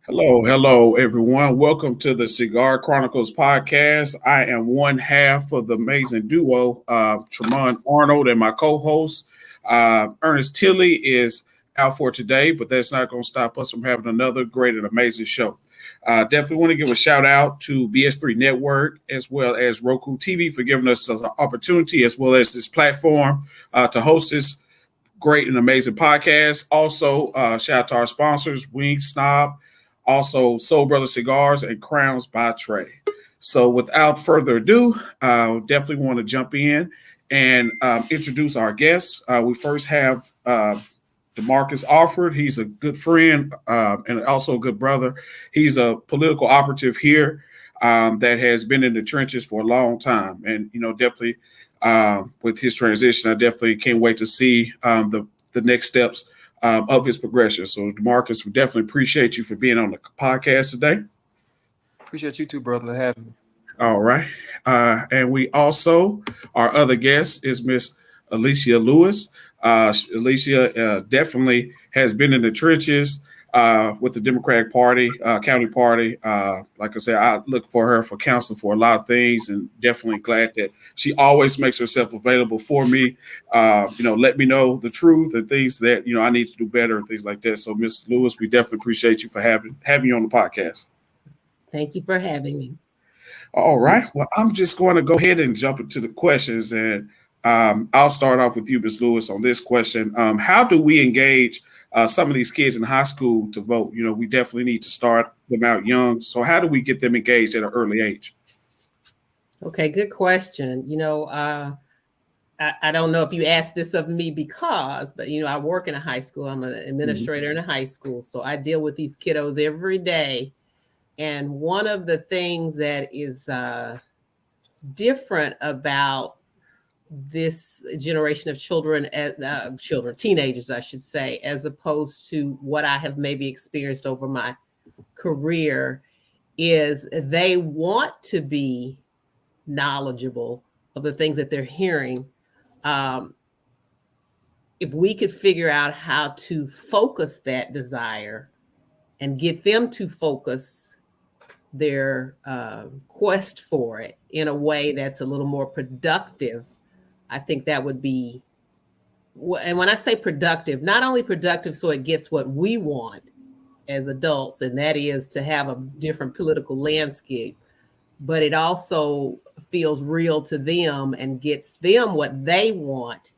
Hello, everyone. Welcome to the Cigar Chronicles podcast. I am one half of the amazing duo, Tremont Arnold, and my co-host Ernest Tilley is out for today, but that's not going to stop us from having another great and amazing show. Definitely want to give a shout out to BS3 Network as well as Roku TV for giving us the opportunity as well as this platform to host this great and amazing podcast. Also, shout out to our sponsors, Wing Snob, also Soul Brother Cigars, and Crowns by Trey. So, without further ado, definitely want to jump in and introduce our guests. We first have Demarcus Alford. He's a good friend and also a good brother. He's a political operative here that has been in the trenches for a long time, and definitely with his transition, I definitely can't wait to see the next steps of his progression. So, Demarcus, we definitely appreciate you for being on the podcast today. Appreciate you too, brother, for having me. All right. And we also, our other guest is Miss Alicia Lewis. Alicia definitely has been in the trenches with the Democratic Party, County Party. Like I said, I look for her for counsel for a lot of things, and definitely glad that she always makes herself available for me. Let me know the truth and things that I need to do better and things like that. So, Miss Lewis, we definitely appreciate you for having you on the podcast. Thank you for having me. All right. Well, I'm just going to go ahead and jump into the questions, and I'll start off with you, Ms. Lewis, on this question. How do we engage some of these kids in high school to vote? We definitely need to start them out young. So, how do we get them engaged at an early age? Okay, good question. I don't know if you asked this of me but I work in a high school. I'm an administrator in a high school, so I deal with these kiddos every day. And one of the things that is different about this generation of teenagers, I should say, as opposed to what I have maybe experienced over my career, is they want to be knowledgeable of the things that they're hearing. If we could figure out how to focus that desire and get them to focus their quest for it in a way that's a little more productive, I think that would be, and when I say productive, not only productive so it gets what we want as adults, and that is to have a different political landscape, but it also feels real to them and gets them what they want,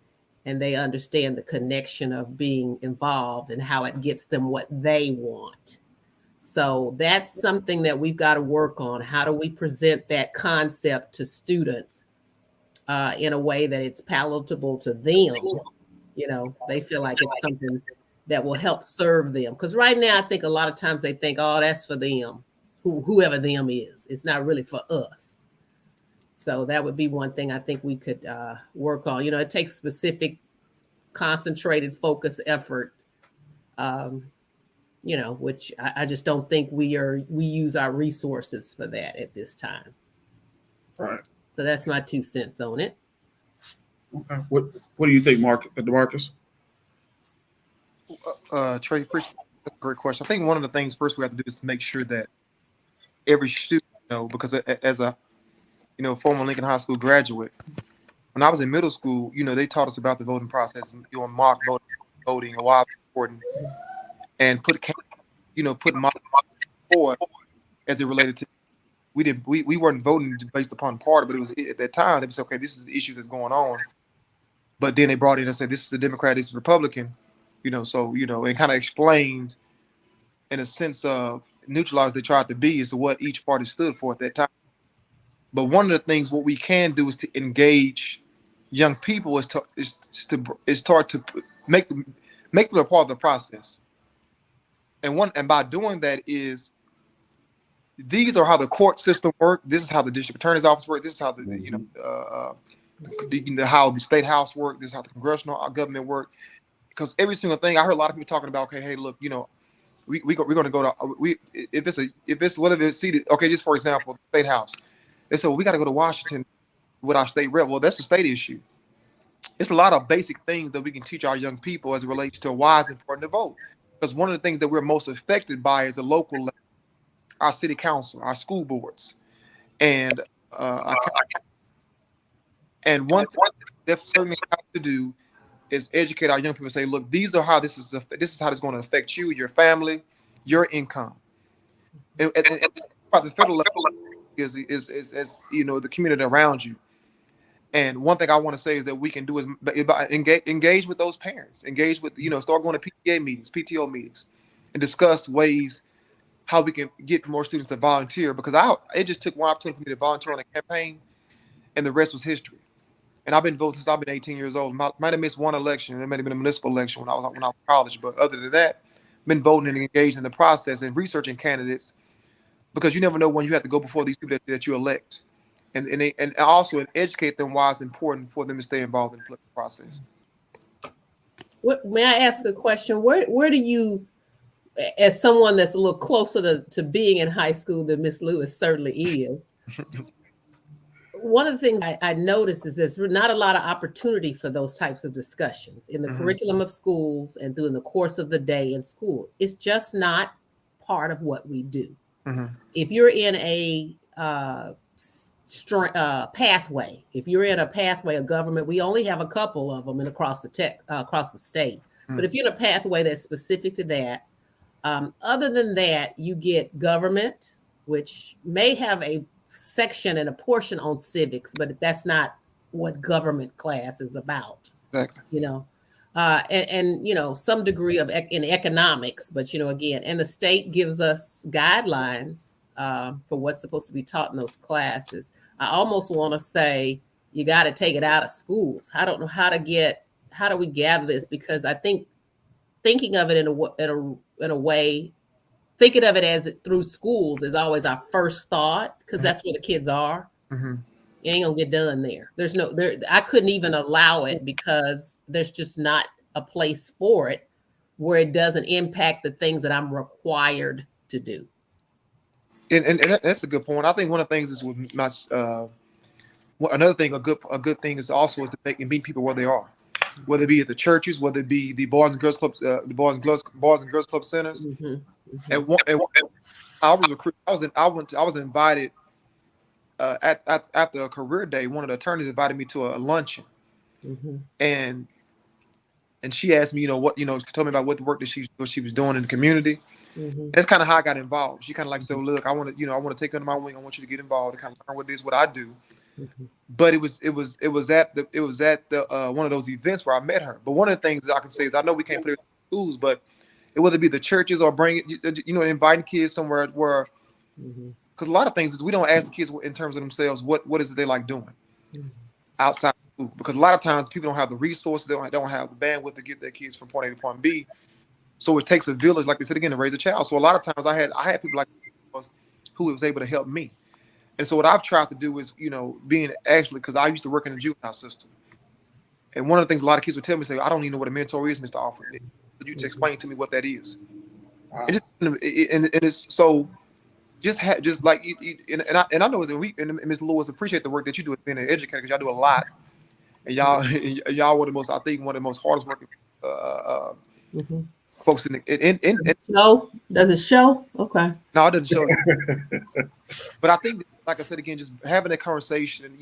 and they understand the connection of being involved and how it gets them what they want. So that's something that we've got to work on. How do we present that concept to students in a way that it's palatable to them? They feel like it's something that will help serve them. Because right now, I think a lot of times they think, oh, that's for them, whoever them is. It's not really for us. So that would be one thing I think we could work on. It takes specific, concentrated, focus effort. Which I just don't think we use our resources for that at this time. Right. So that's my 2 cents on it. Okay. What do you think, Demarcus? Trey, that's a great question. I think one of the things first we have to do is to make sure that every student, because as a former Lincoln High School graduate, when I was in middle school, they taught us about the voting process, doing mock voting, a while important, and put mock forward as it related to. We weren't voting based upon party, but it was at that time it was okay. This is the issues that's going on, but then they brought in and said this is a Democrat, this is Republican, so and kind of explained in a sense of neutralized they tried to be as to what each party stood for at that time. But one of the things what we can do is to engage young people is to make them a part of the process. And by doing that is these are how the court system works. This is how the district attorney's office works. This is how how the state house works. This is how the congressional government works. Because every single thing I heard a lot of people talking about. Okay, hey, look, we're going to go to if it's whatever it's seated. Okay, just for example, the state house. They said, well, we got to go to Washington with our state rep. Well, that's a state issue. It's a lot of basic things that we can teach our young people as it relates to why it's important to vote. Because one of the things that we're most affected by is the local level, our city council, our school boards, and and one thing that certainly have to do is educate our young people. Say, look, this is how this is going to affect you, your family, your income. And about the federal level is the community around you. And one thing I want to say is that we can do is engage with those parents, engage with start going to PTA meetings, PTO meetings, and discuss ways how we can get more students to volunteer. Because it just took one opportunity for me to volunteer on a campaign, and the rest was history. And I've been voting since I've been 18 years old. Might have missed one election. It might have been a municipal election when I was in college. But other than that, been voting and engaged in the process and researching candidates, because you never know when you have to go before these people that you elect, and also educate them why it's important for them to stay involved in the political process. May I ask a question? Where do you, as someone that's a little closer to being in high school than Miss Lewis certainly is, one of the things I noticed is there's not a lot of opportunity for those types of discussions in the curriculum of schools and during the course of the day in school. It's just not part of what we do. If you're in a pathway, if you're in a pathway of government, we only have a couple of them across the state. But if you're in a pathway that's specific to that, other than that, you get government, which may have a section and a portion on civics, but that's not what government class is about. Exactly. And some degree of in economics, but again, and the state gives us guidelines for what's supposed to be taught in those classes. I almost want to say you got to take it out of schools. I don't know how do we gather this, because I think thinking of it in a way, thinking of it as through schools is always our first thought, because that's where the kids are. You ain't gonna get done there. I couldn't even allow it, because there's just not a place for it where it doesn't impact the things that I'm required to do. And that's a good point. I think one of the things is with my another thing, a good thing is also to meet people where they are, whether it be at the churches, whether it be the Boys and Girls Clubs, the Boys and Girls Club centers. And I was recruited. I was invited after a career day. One of the attorneys invited me to a luncheon, and she asked me, told me about what the work that she was doing in the community. That's kind of how I got involved. She kind of said, "Look, I want to take under my wing. I want you to get involved and kind of learn what I do." But it was at the one of those events where I met her. But one of the things that I can say is, I know we can't put it in schools, but whether it be the churches or inviting kids somewhere where, because a lot of things is we don't ask the kids in terms of themselves what is it they like doing outside of school, because a lot of times people don't have the resources, they don't have the bandwidth to get their kids from point A to point B. So it takes a village, like they said again, to raise a child. So a lot of times I had people like who was able to help me. And so what I've tried to do is, because I used to work in the juvenile system. And one of the things a lot of kids would tell me, say, I don't even know what a mentor is, Mr. Alfred. Could you explain to me what that is? Wow. And it's so just like you, and I know and Ms. Lewis, appreciate the work that you do as being an educator, because y'all do a lot. And y'all were one of the most hardest working folks in show. Does it show? Okay. No, it doesn't show. But I think, like I said again, just having that conversation and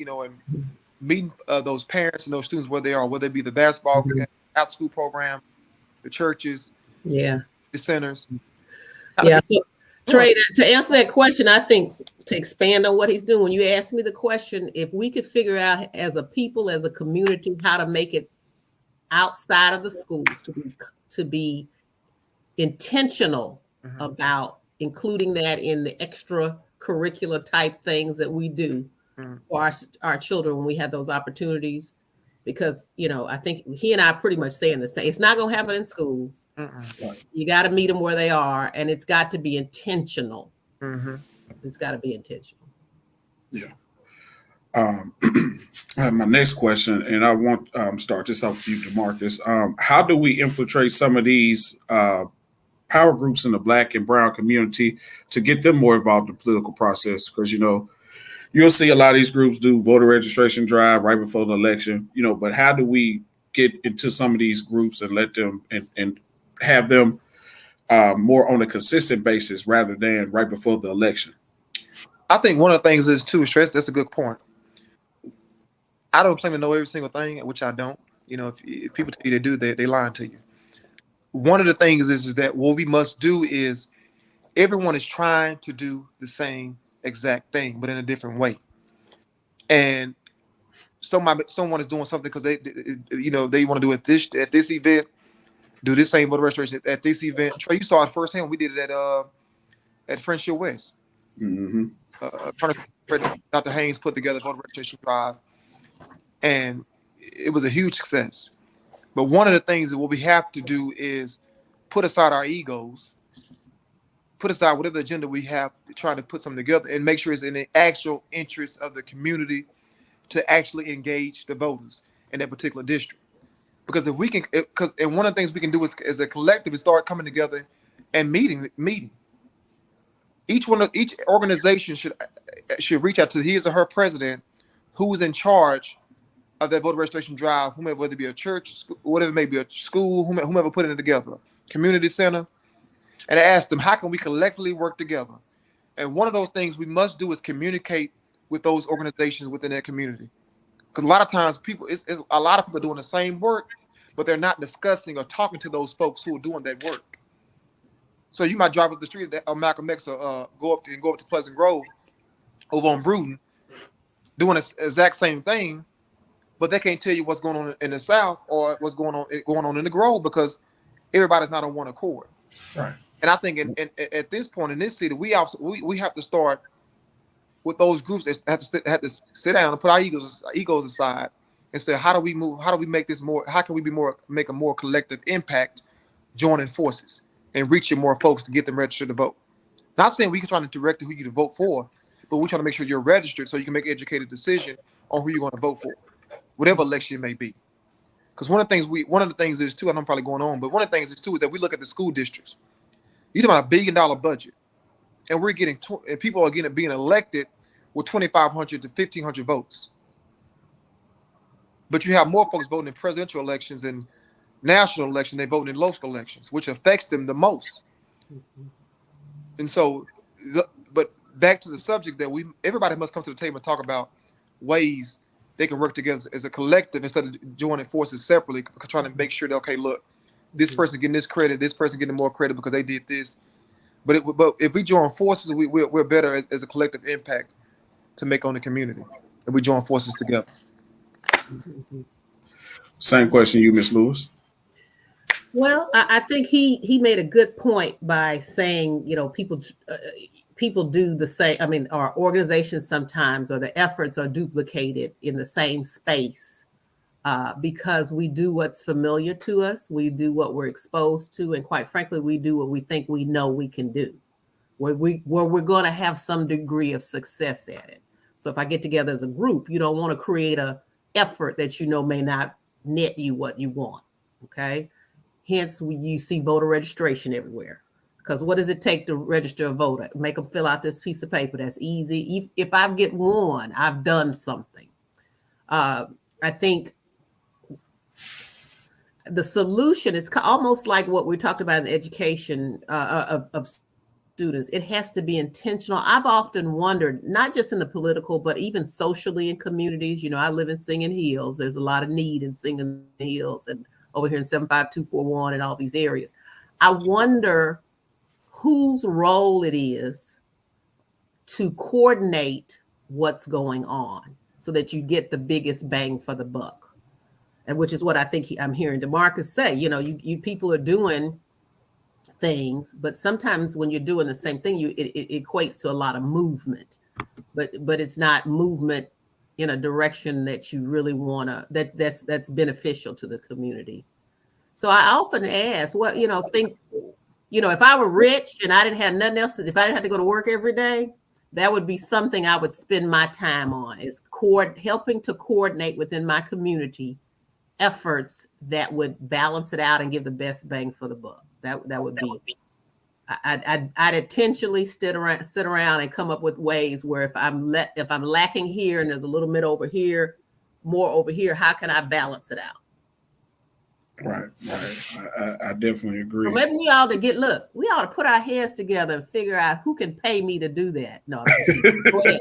meeting those parents and those students where they are, whether it be the basketball out school program, the churches, the centers. Yeah. So Trey, to answer that question, I think to expand on what he's doing, when you asked me the question, if we could figure out as a people, as a community, how to make it outside of the schools to be intentional about including that in the extracurricular type things that we do for our children when we have those opportunities, because I think he and I are pretty much saying the same. It's not going to happen in schools. You got to meet them where they are, and it's got to be intentional. It's got to be intentional. Yeah. My next question, and I want start this off with you, DeMarcus. How do we infiltrate some of these power groups in the Black and Brown community to get them more involved in the political process? Because you'll see a lot of these groups do voter registration drive right before the election, but how do we get into some of these groups and let them and have them more on a consistent basis rather than right before the election? I think one of the things is too stress. That's a good point. I don't claim to know every single thing, which I don't. You know, if people tell you they do, they lying to you. One of the things is that what we must do is everyone is trying to do the same exact thing, but in a different way. And someone is doing something because they want to do it at this event, do this same voter registration at this event. Trey, you saw it firsthand. We did it at Friendship West. Mm-hmm. Dr. Haynes put together a voter registration drive, and it was a huge success. But one of the things that what we have to do is put aside our egos, put aside whatever agenda we have, try to put something together and make sure it's in the actual interest of the community to actually engage the voters in that particular district. Because if we can, and one of the things we can do is, as a collective, is start coming together and meeting. Each organization should reach out to his or her president, who is in charge of that voter registration drive, whomever, whether it be a church, whatever it may be, a school, whomever putting it together, community center, and ask them, how can we collectively work together? And one of those things we must do is communicate with those organizations within their community. Because a lot of times it's a lot of people doing the same work, but they're not discussing or talking to those folks who are doing that work. So you might drive up the street of Malcolm X or go up to Pleasant Grove over on Bruton, doing the exact same thing, but they can't tell you what's going on in the South or what's going on in the Grove because everybody's not on one accord. Right. And I think at this point in this city, we have to start with those groups that have to sit down and put our egos aside and say, how do we move? How do we make this more? How can we make a more collective impact, joining forces and reaching more folks to get them registered to vote? Not saying we can try to direct who you to vote for, but we're trying to make sure you're registered so you can make an educated decision on who you're going to vote for, whatever election it may be. Because one of the things is too, I know I'm probably going on, but one of the things is too is that we look at the school districts. You're talking about $1 billion budget, and we're getting and people are getting being elected with 2,500 to 1,500 votes. But you have more folks voting in presidential elections and national elections than voting in local elections, which affects them the most. And so, but back to the subject that everybody must come to the table and talk about ways they can work together as a collective instead of joining forces separately, trying to make sure that, okay, look, this person getting this credit, this person getting more credit because they did this. But if we join forces, we're better as a collective impact to make on the community, and we join forces together. Same question, you, Ms. Lewis. Well, I think he made a good point by saying, people do the same. I mean, our organizations sometimes, or the efforts are duplicated in the same space because we do what's familiar to us. We do what we're exposed to. And quite frankly, we do what we think we know we can do, where we're going to have some degree of success at it. So if I get together as a group, you don't want to create a effort that may not net you what you want. Okay. Hence, you see voter registration everywhere. Because what does it take to register a voter? Make them fill out this piece of paper. That's easy. If I get one, I've done something. I think the solution is almost like what we talked about in the education of students. It has to be intentional. I've often wondered, not just in the political, but even socially in communities. I live in Singing Hills. There's a lot of need in Singing Hills and over here in 75241 and all these areas. I wonder whose role it is to coordinate what's going on so that you get the biggest bang for the buck. And which is what I think I'm hearing DeMarcus say. You people are doing things, but sometimes when you're doing the same thing, it equates to a lot of movement, but it's not movement in a direction that you really want to, that's beneficial to the community. So I often ask, if I were rich and I didn't have nothing else, if I didn't have to go to work every day, that would be something I would spend my time on, is helping to coordinate within my community efforts that would balance it out and give the best bang for the buck. That would be, I'd intentionally sit around and come up with ways where if I'm lacking here and there's a little bit over here, more over here, how can I balance it out? Right. I definitely agree. So maybe we ought to we ought to put our heads together and figure out who can pay me to do that. No, I'm kidding. Go ahead.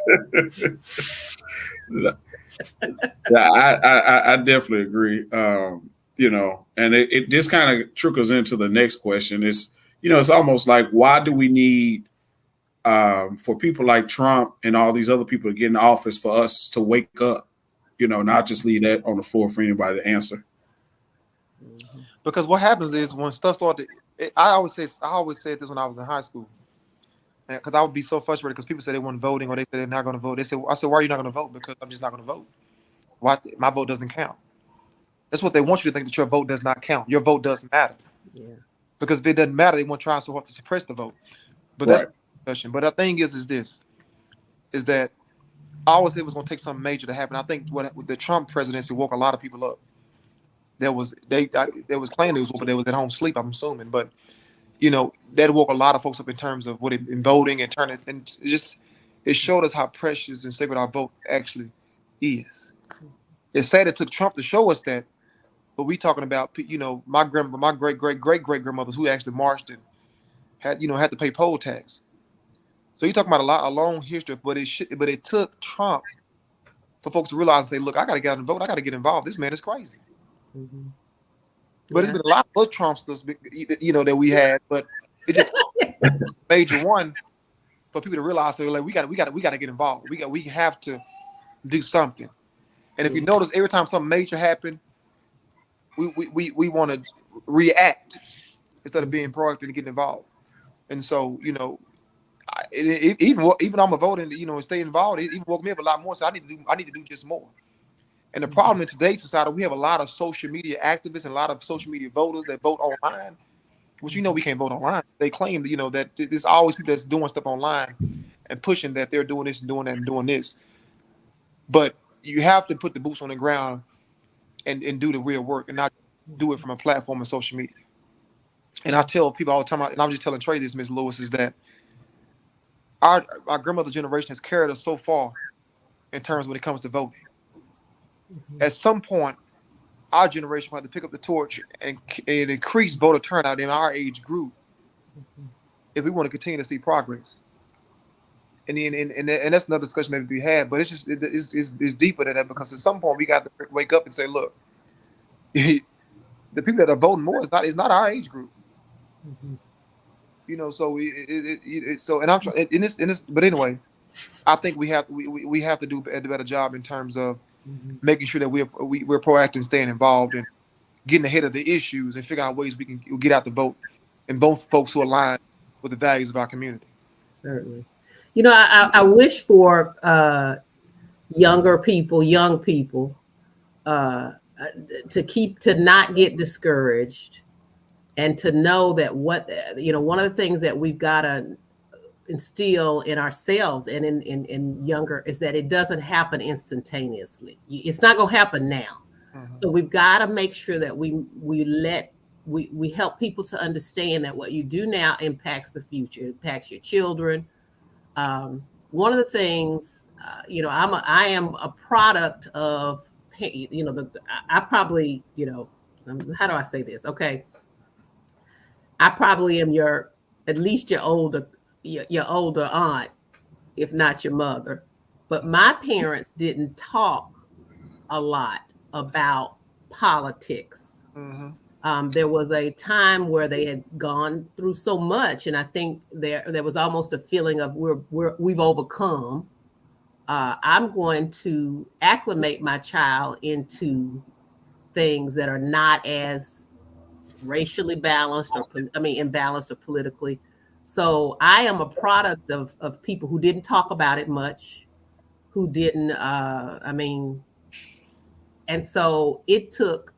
Yeah, I definitely agree. And it just kind of trickles into the next question. It's almost like, why do we need for people like Trump and all these other people to get in office for us to wake up? Not just leave that on the floor for anybody to answer. Because what happens is when stuff started, I always said this when I was in high school, because I would be so frustrated because people say they weren't voting or they said they're not going to vote. I said, why are you not going to vote? Because I'm just not going to vote. Why? My vote doesn't count. That's what they want you to think, that your vote does not count. Your vote doesn't matter. Yeah. Because if it doesn't matter, they won't try so hard to suppress the vote. But Right. that's the discussion. But the thing is that I always said it was going to take something major to happen. I think what the Trump presidency woke a lot of people up. There was claiming it was open. They was at home sleep, I'm assuming, but that woke a lot of folks up in terms of in voting and turning, and it showed us how precious and sacred our vote actually is. It's sad it took Trump to show us that, but we talking about my great grandmothers who actually marched and had to pay poll tax. So you're talking about a long history, but it took Trump for folks to realize and say, look, I got to get out and vote. I got to get involved. This man is crazy. Mm-hmm. But there's been a lot of other Trumpsters, that we had, but it just major one for people to realize that, like, we got to get involved. We have to do something. And if you notice, every time something major happened, we want to react instead of being proactive and getting involved. And so even I'm a voter and stay involved. It even woke me up a lot more. So I need to do just more. And the problem in today's society, we have a lot of social media activists and a lot of social media voters that vote online, which we can't vote online. They claim that there's always people that's doing stuff online and pushing that they're doing this and doing that and doing this. But you have to put the boots on the ground and do the real work and not do it from a platform of social media. And I tell people all the time, and I was just telling Trey this, Ms. Lewis, is that our grandmother's generation has carried us so far in terms when it comes to voting. At some point, our generation will have to pick up the torch and increase voter turnout in our age group if we want to continue to see progress. And that's another discussion maybe to be had, but it's deeper than that, because at some point we got to wake up and say, look, the people that are voting more is not our age group. So and I'm trying in this, but anyway, I think we have to do a better job in terms of making sure that we're proactive and staying involved and getting ahead of the issues and figure out ways we can get out the vote and both folks who align with the values of our community. Certainly. I wish for young people to not get discouraged and to know that one of the things that we've got to instill in ourselves and in younger is that it doesn't happen instantaneously. It's not going to happen now. Mm-hmm. So we've got to make sure that we help people to understand that what you do now impacts the future, it impacts your children. One of the things, I am a product of, I probably, how do I say this? Okay. I probably am at least your older aunt, if not your mother. But my parents didn't talk a lot about politics. Mm-hmm. There was a time where they had gone through so much, and I think there was almost a feeling of we've overcome. I'm going to acclimate my child into things that are not as racially balanced imbalanced or politically. So I am a product of people who didn't talk about it much, who didn't, and so it took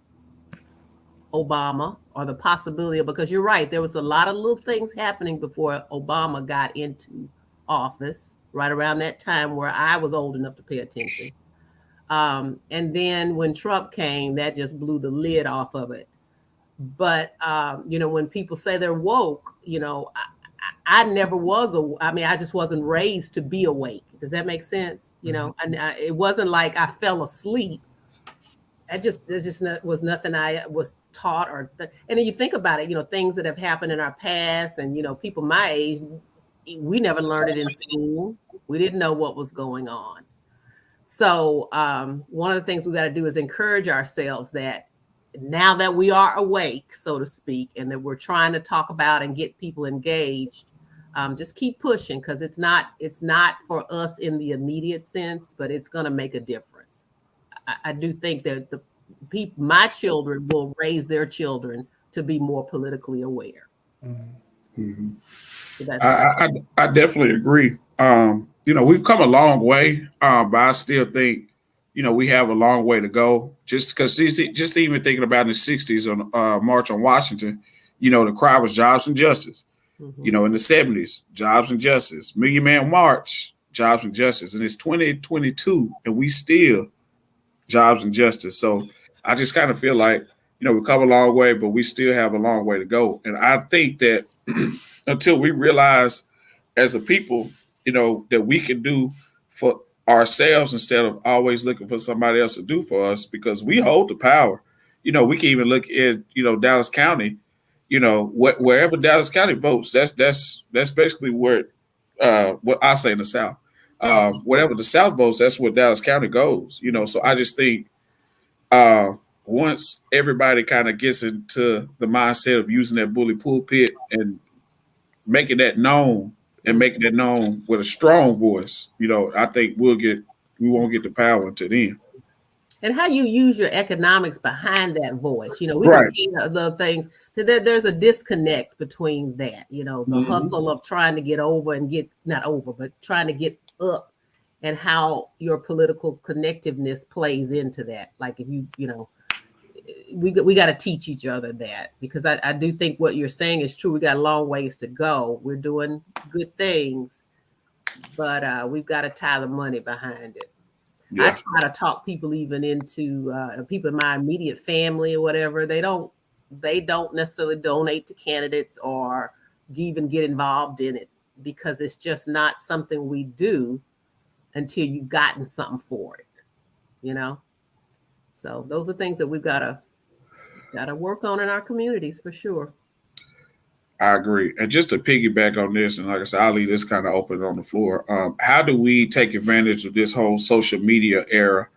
Obama or the possibility of, because you're right, there was a lot of little things happening before Obama got into office, right around that time where I was old enough to pay attention. And then when Trump came, that just blew the lid off of it. But, when people say they're woke, I never was I just wasn't raised to be awake. Does that make sense? It wasn't like I fell asleep was nothing I was taught and then you think about it, things that have happened in our past, and people my age, we never learned it in school. We didn't know what was going on. So one of the things we got to do is encourage ourselves that now that we are awake, so to speak, and that we're trying to talk about and get people engaged, just keep pushing, because it's not for us in the immediate sense, but it's going to make a difference. I do think that my children will raise their children to be more politically aware. Mm-hmm. So that's I definitely agree. We've come a long way, but I still think, we have a long way to go. Just because, just even thinking about in the '60s on March on Washington, the cry was jobs and justice. mm-hmm. In the '70s, jobs and justice. Million Man March, jobs and justice, and it's 2022, and we still jobs and justice. So I just kind of feel like, we've come a long way, but we still have a long way to go. And I think that until we realize as a people, that we can do for ourselves instead of always looking for somebody else to do for us, because we hold the power. We can even look at, Dallas County, wherever Dallas County votes, that's basically where, what I say in the South. Whatever the South votes, that's where Dallas County goes. So I just think once everybody kind of gets into the mindset of using that bully pulpit and making that known, and making that known with a strong voice, I think we won't get the power until then. And how you use your economics behind that voice. We Right. can see the things. There's a disconnect between that, the Mm-hmm. hustle of trying to get over and not over, but trying to get up, and how your political connectiveness plays into that. Like if we got to teach each other that, because I do think what you're saying is true. We got a long ways to go. We're doing good things, but we've got to tie the money behind it. Yeah. I try to talk people even into people in my immediate family or whatever. They don't necessarily donate to candidates or even get involved in it, because it's just not something we do until you've gotten something for it, So those are things that we've got to work on in our communities for sure. I agree. And just to piggyback on this, and like I said, I'll leave this kind of open on the floor. How do we take advantage of this whole social media era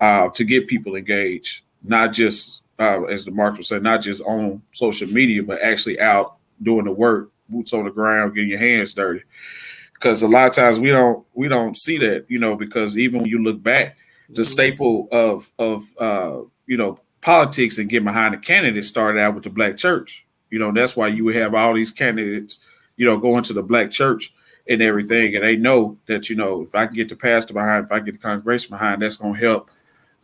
to get people engaged? Not just, as the Mark was saying, not just on social media, but actually out doing the work, boots on the ground, getting your hands dirty. Because a lot of times we don't see that, because even when you look back, the staple of politics and getting behind a candidate started out with the black church. That's why you would have all these candidates, going to the black church and everything. And they know that, if I can get the pastor behind, if I get the congregation behind, that's going to help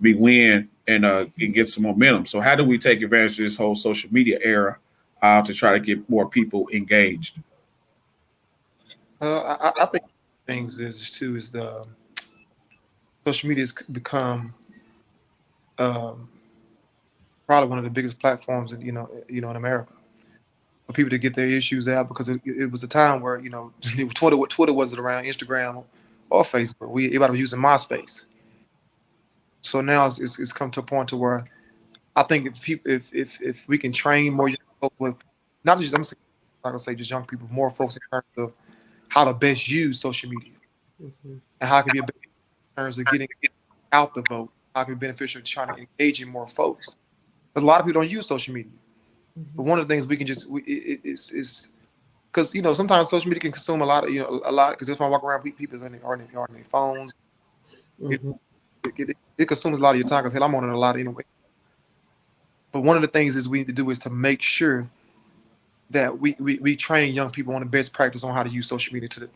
me win and get some momentum. So how do we take advantage of this whole social media era to try to get more people engaged? I think things is the social media has become probably one of the biggest platforms in in America for people to get their issues out, because it was a time where Twitter wasn't around, Instagram or Facebook. Everybody was using MySpace. So now it's come to a point to where I think if we can train more young folks with, not just I'm not gonna say just young people, more folks in terms of how to best use social media and how it can be a benefit in terms of getting out the vote, how it can be beneficial to trying to engage in more folks. Because a lot of people don't use social media. But one of the things we can just is because sometimes social media can consume a lot because that's why I walk around people are in their phones. It consumes a lot of your time, because hell, I'm on it a lot anyway. But one of the things is we need to do is to make sure that we train young people on the best practice on how to use social media to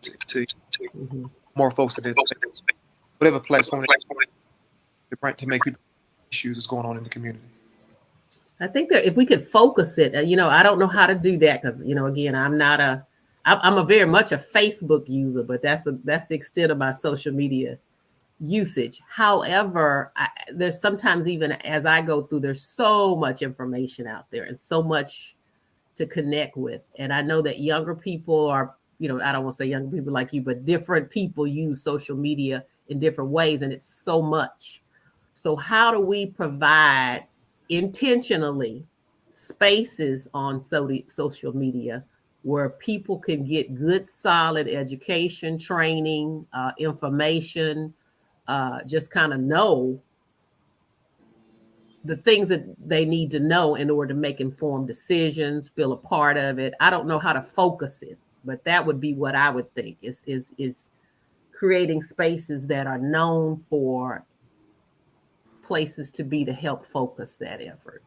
more folks that whatever platform to make people issues that's going on in the community. I think that if we could focus it, I don't know how to do that, because again, I'm a very much a Facebook user, but that's the extent of my social media usage. However, there's sometimes, even as I go through, there's so much information out there and so much to connect with. And I know that younger people are, I don't want to say younger people like you, but different people use social media in different ways, and it's so much. So how do we provide intentionally spaces on social media where people can get good, solid education, training, information, just kind of know the things that they need to know in order to make informed decisions, feel a part of it. I don't know how to focus it, but that would be what I would think is creating spaces that are known for places to be to help focus that effort.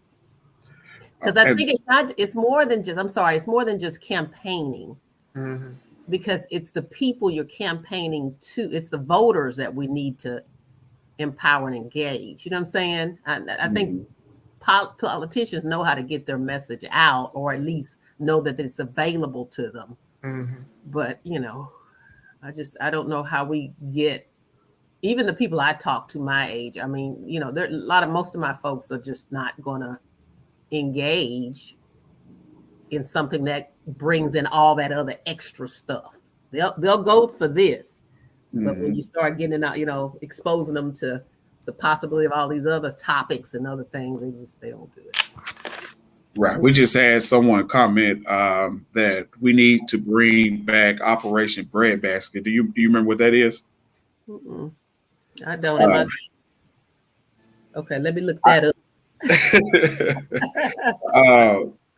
Because I think it's more than just campaigning. Mm-hmm. Because it's the people you're campaigning to, it's the voters that we need to empower and engage. You know what I'm saying? I think politicians know how to get their message out, or at least know that it's available to them. Mm-hmm. But I don't know how we get even the people I talk to my age. I mean, most of my folks are just not gonna engage in something that brings in all that other extra stuff. They'll go for this, but when you start getting out, exposing them to the possibility of all these other topics and other things, they don't do it. Right. We just had someone comment that we need to bring back Operation Breadbasket. Do you remember what that is? Mm-mm. I don't. Okay, let me look that up.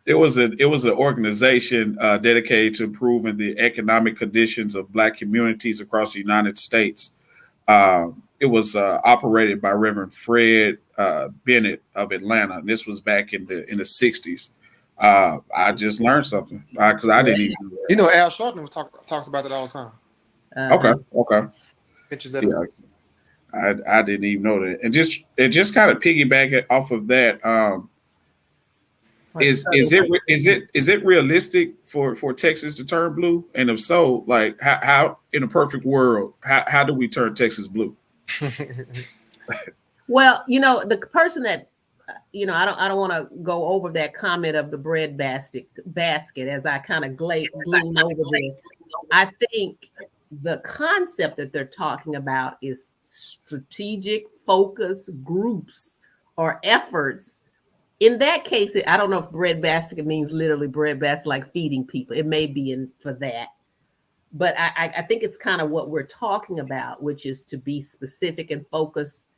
It was an organization dedicated to improving the economic conditions of Black communities across the United States. It was operated by Reverend Fred Bennett of Atlanta. And this was back in the '60s. I just learned something because I didn't even know that. Al Sharpton talks about that all the time. Okay. Pictures that. Yeah, I didn't even know that. And just kind of piggyback it off of that. Is it realistic for Texas to turn blue? And if so, like how in a perfect world, how do we turn Texas blue? Well, the person that I don't want to go over that comment of the bread basket as I kind of glean over this. I think the concept that they're talking about is strategic focus groups or efforts. In that case, I don't know if bread basket means literally bread basket, like feeding people. It may be for that. But I think it's kind of what we're talking about, which is to be specific and focused.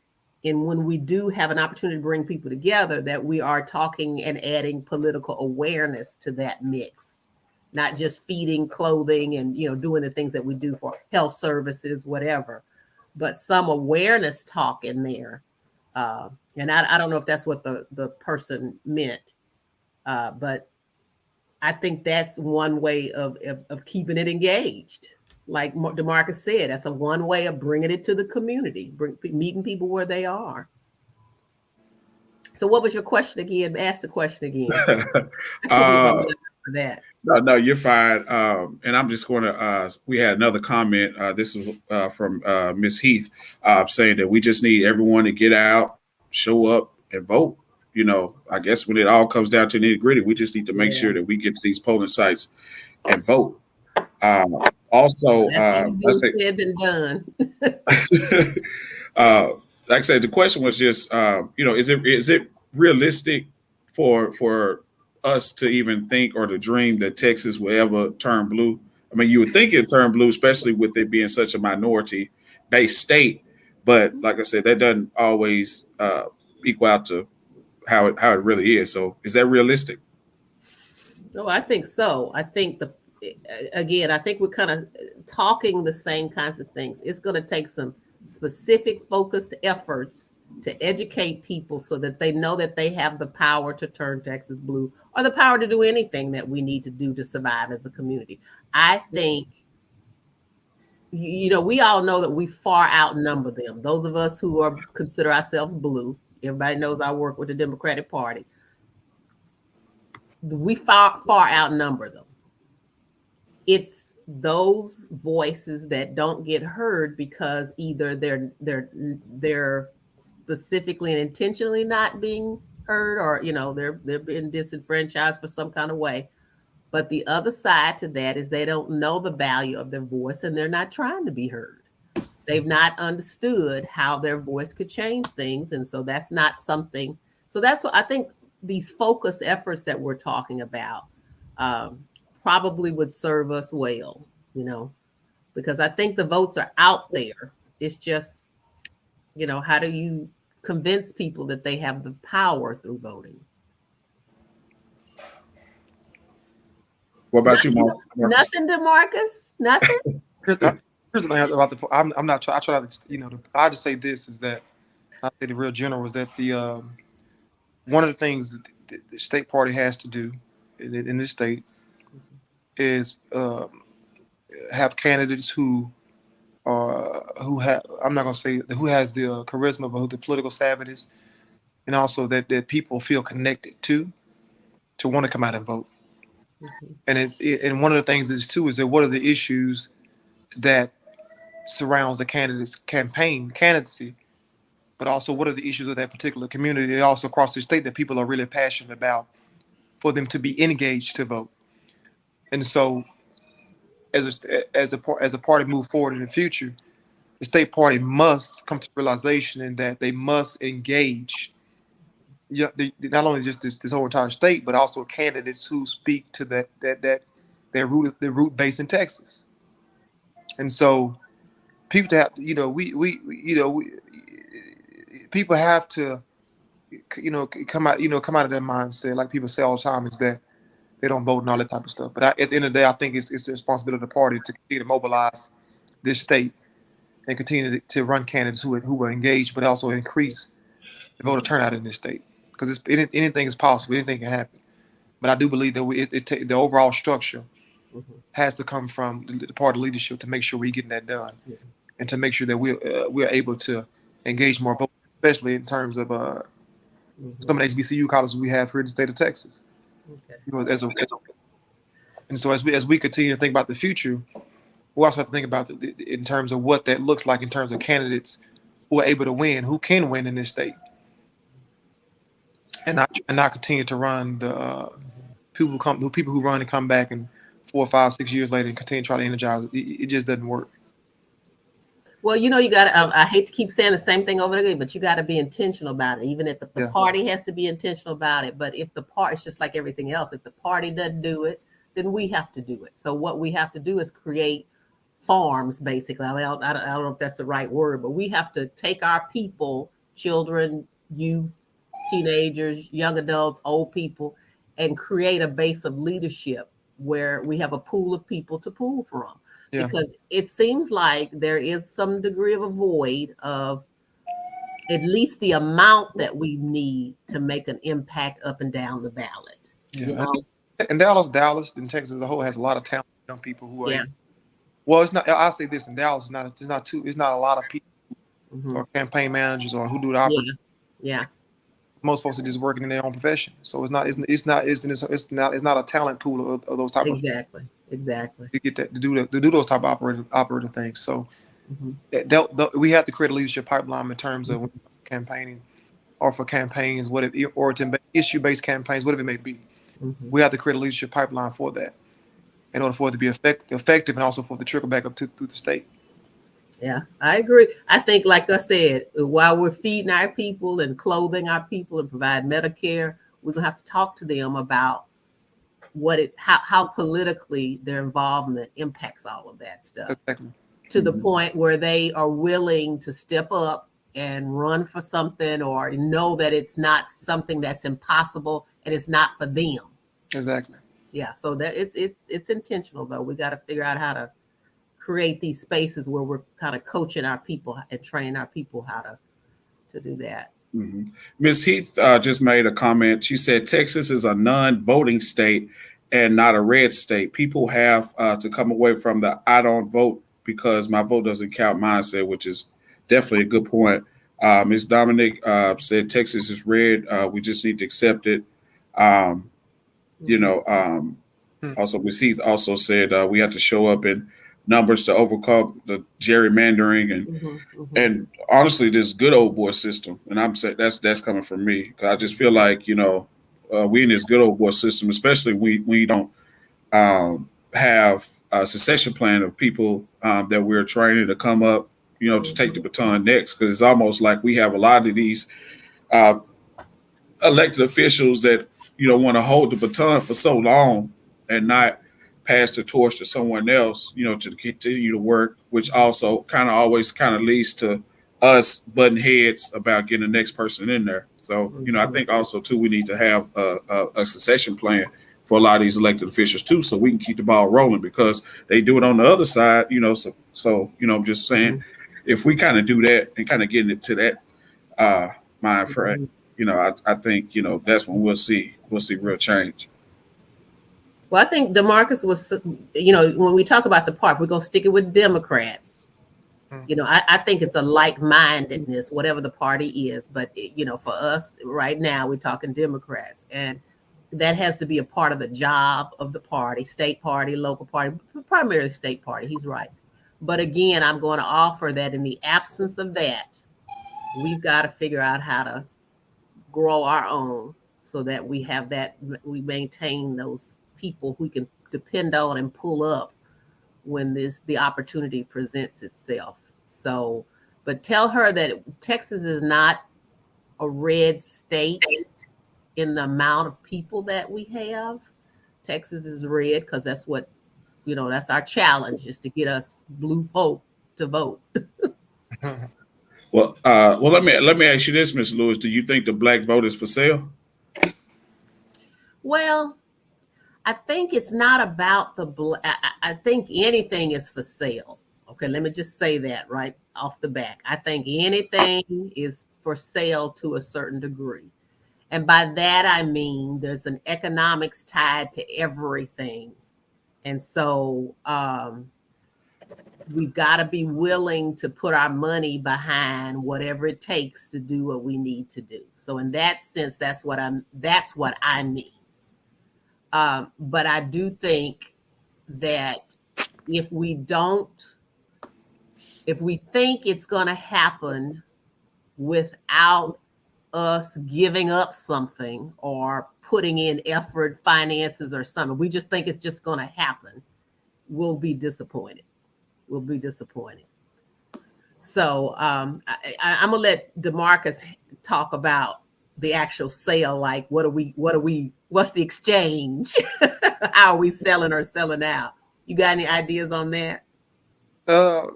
And when we do have an opportunity to bring people together, that we are talking and adding political awareness to that mix, not just feeding, clothing, and doing the things that we do for health services, whatever, but some awareness talk in there. And I don't know if that's what the person meant, but I think that's one way of keeping it engaged. Like DeMarcus said, that's one way of bringing it to the community, meeting people where they are. So what was your question again? Ask the question again. For that. No, you're fine. And I'm just going to, we had another comment. This is from Ms. Heath saying that we just need everyone to get out, show up, and vote. I guess when it all comes down to nitty gritty, we just need to make sure that we get to these polling sites and vote. Also, that's said and done. Like I said, the question was just, is it realistic for us to even think or to dream that Texas will ever turn blue? I mean, you would think it'd turn blue, especially with it being such a minority-based state. But like I said, that doesn't always equal out to how it really is. So, is that realistic? Oh, I think so. I think I think we're kind of talking the same kinds of things. It's going to take some specific focused efforts to educate people so that they know that they have the power to turn Texas blue, or the power to do anything that we need to do to survive as a community. I think, we all know that we far outnumber them. Those of us who consider ourselves blue, everybody knows I work with the Democratic Party. We far outnumber them. It's those voices that don't get heard because either they're specifically and intentionally not being heard, or they're being disenfranchised for some kind of way. But the other side to that is they don't know the value of their voice and they're not trying to be heard. They've not understood how their voice could change things. And so that's not something. So that's what I think these focus efforts that we're talking about probably would serve us well, because I think the votes are out there. It's just, how do you convince people that they have the power through voting? What about you, Mark? Nothing, DeMarcus? Nothing? Here's the thing about I'm not I try to I just say this is that I say the real general is that the one of the things the state party has to do in this state is have candidates who have, I'm not gonna say who has the charisma, but who the political savviness, and also that people feel connected to want to come out and vote. And one of the things is too is that what are the issues that surrounds the candidate's candidacy, but also what are the issues of that particular community, also across the state, that people are really passionate about, for them to be engaged to vote. And so, as a party move forward in the future, the state party must come to realization in that they must engage. Yeah, not only just this whole entire state, but also candidates who speak to that their root base in Texas. And so, people to have, people have to, come out of their mindset, like people say all the time, is that they don't vote and all that type of stuff. But at the end of the day, I think it's the responsibility of the party to continue to mobilize this state and continue to run candidates who will engage, but also increase the voter turnout in this state. Because anything is possible, anything can happen. But I do believe that the overall structure has to come from the party leadership to make sure we're getting that done, and to make sure that we're able to engage more voters, especially in terms of some of the HBCU colleges we have here in the state of Texas. And so as we continue to think about the future, we also have to think about in terms of what that looks like in terms of candidates who are able to win, who can win in this state, and not continue to run the people who run and come back and 4, 5, 6 years later and continue to try to energize it. It just doesn't work. Well, you got to, I hate to keep saying the same thing over again, but you got to be intentional about it. Even if the party has to be intentional about it. But if the party, it's just like everything else. If the party doesn't do it, then we have to do it. So what we have to do is create farms, basically. I mean, I don't know if that's the right word, but we have to take our people, children, youth, teenagers, young adults, old people, and create a base of leadership where we have a pool of people to pull from. Yeah. Because it seems like there is some degree of a void of at least the amount that we need to make an impact up and down the ballot. Yeah. And Dallas and Texas as a whole has a lot of talented young people who are. Well, it's not. I'll say this: in Dallas, it's not a lot of people or campaign managers or who do the operation. Yeah. Most folks are just working in their own profession, so it's not a talent pool of those type of. Exactly. To get that to do those type of operating things. So we have to create a leadership pipeline in terms of campaigning, or for campaigns, or to issue-based campaigns, whatever it may be. We have to create a leadership pipeline for that, in order for it to be effective, and also for it to trickle back up through the state. Yeah, I agree. I think, like I said, while we're feeding our people and clothing our people and provide Medicare, we're gonna have to talk to them about how politically their involvement impacts all of that stuff. Exactly. To the point where they are willing to step up and run for something, or know that it's not something that's impossible and it's not for them. Exactly. Yeah. So that it's intentional, though. We got to figure out how to create these spaces where we're kind of coaching our people and training our people how to do that. Ms. Heath just made a comment. She said Texas is a non-voting state and not a red state. People have to come away from the I don't vote because my vote doesn't count mindset, which is definitely a good point. Ms. Dominic said Texas is red. We just need to accept it. Also, Ms. Heath also said we have to show up in numbers to overcome the gerrymandering and honestly, this good old boy system. And I'm saying that's coming from me, because I just feel like we in this good old boy system, especially we don't have a succession plan of people that we're training to come up, to take the baton next, because it's almost like we have a lot of these elected officials that want to hold the baton for so long and not pass the torch to someone else, to continue to work, which also kind of always kind of leads to us butting heads about getting the next person in there. So, I think also too, we need to have a succession plan for a lot of these elected officials too, so we can keep the ball rolling, because they do it on the other side, so I'm just saying, if we kind of do that and kind of get into that mind frame, I think, that's when we'll see real change. Well, I think DeMarcus was, when we talk about the part, we're going to stick it with Democrats. I think it's a like-mindedness, whatever the party is. But, for us right now, we're talking Democrats. And that has to be a part of the job of the party, state party, local party, primarily state party. He's right. But again, I'm going to offer that in the absence of that, we've got to figure out how to grow our own so that we have that, we maintain those people who can depend on and pull up when the opportunity presents itself. So, but tell her that Texas is not a red state in the amount of people that we have. Texas is red because that's what, that's our challenge, is to get us blue folk to vote. Well, let me ask you this, Ms. Lewis. Do you think the black vote is for sale? Well, I think it's not about I think anything is for sale. Okay, let me just say that right off the bat. I think anything is for sale to a certain degree. And by that, I mean there's an economics tied to everything. And so we've got to be willing to put our money behind whatever it takes to do what we need to do. So in that sense, that's what I mean. But I do think that if we think it's going to happen without us giving up something or putting in effort, finances, or something, we just think it's just going to happen, we'll be disappointed. So I'm going to let DeMarcus talk about the actual sale. Like, what's the exchange? How are we selling or selling out? You got any ideas on that? I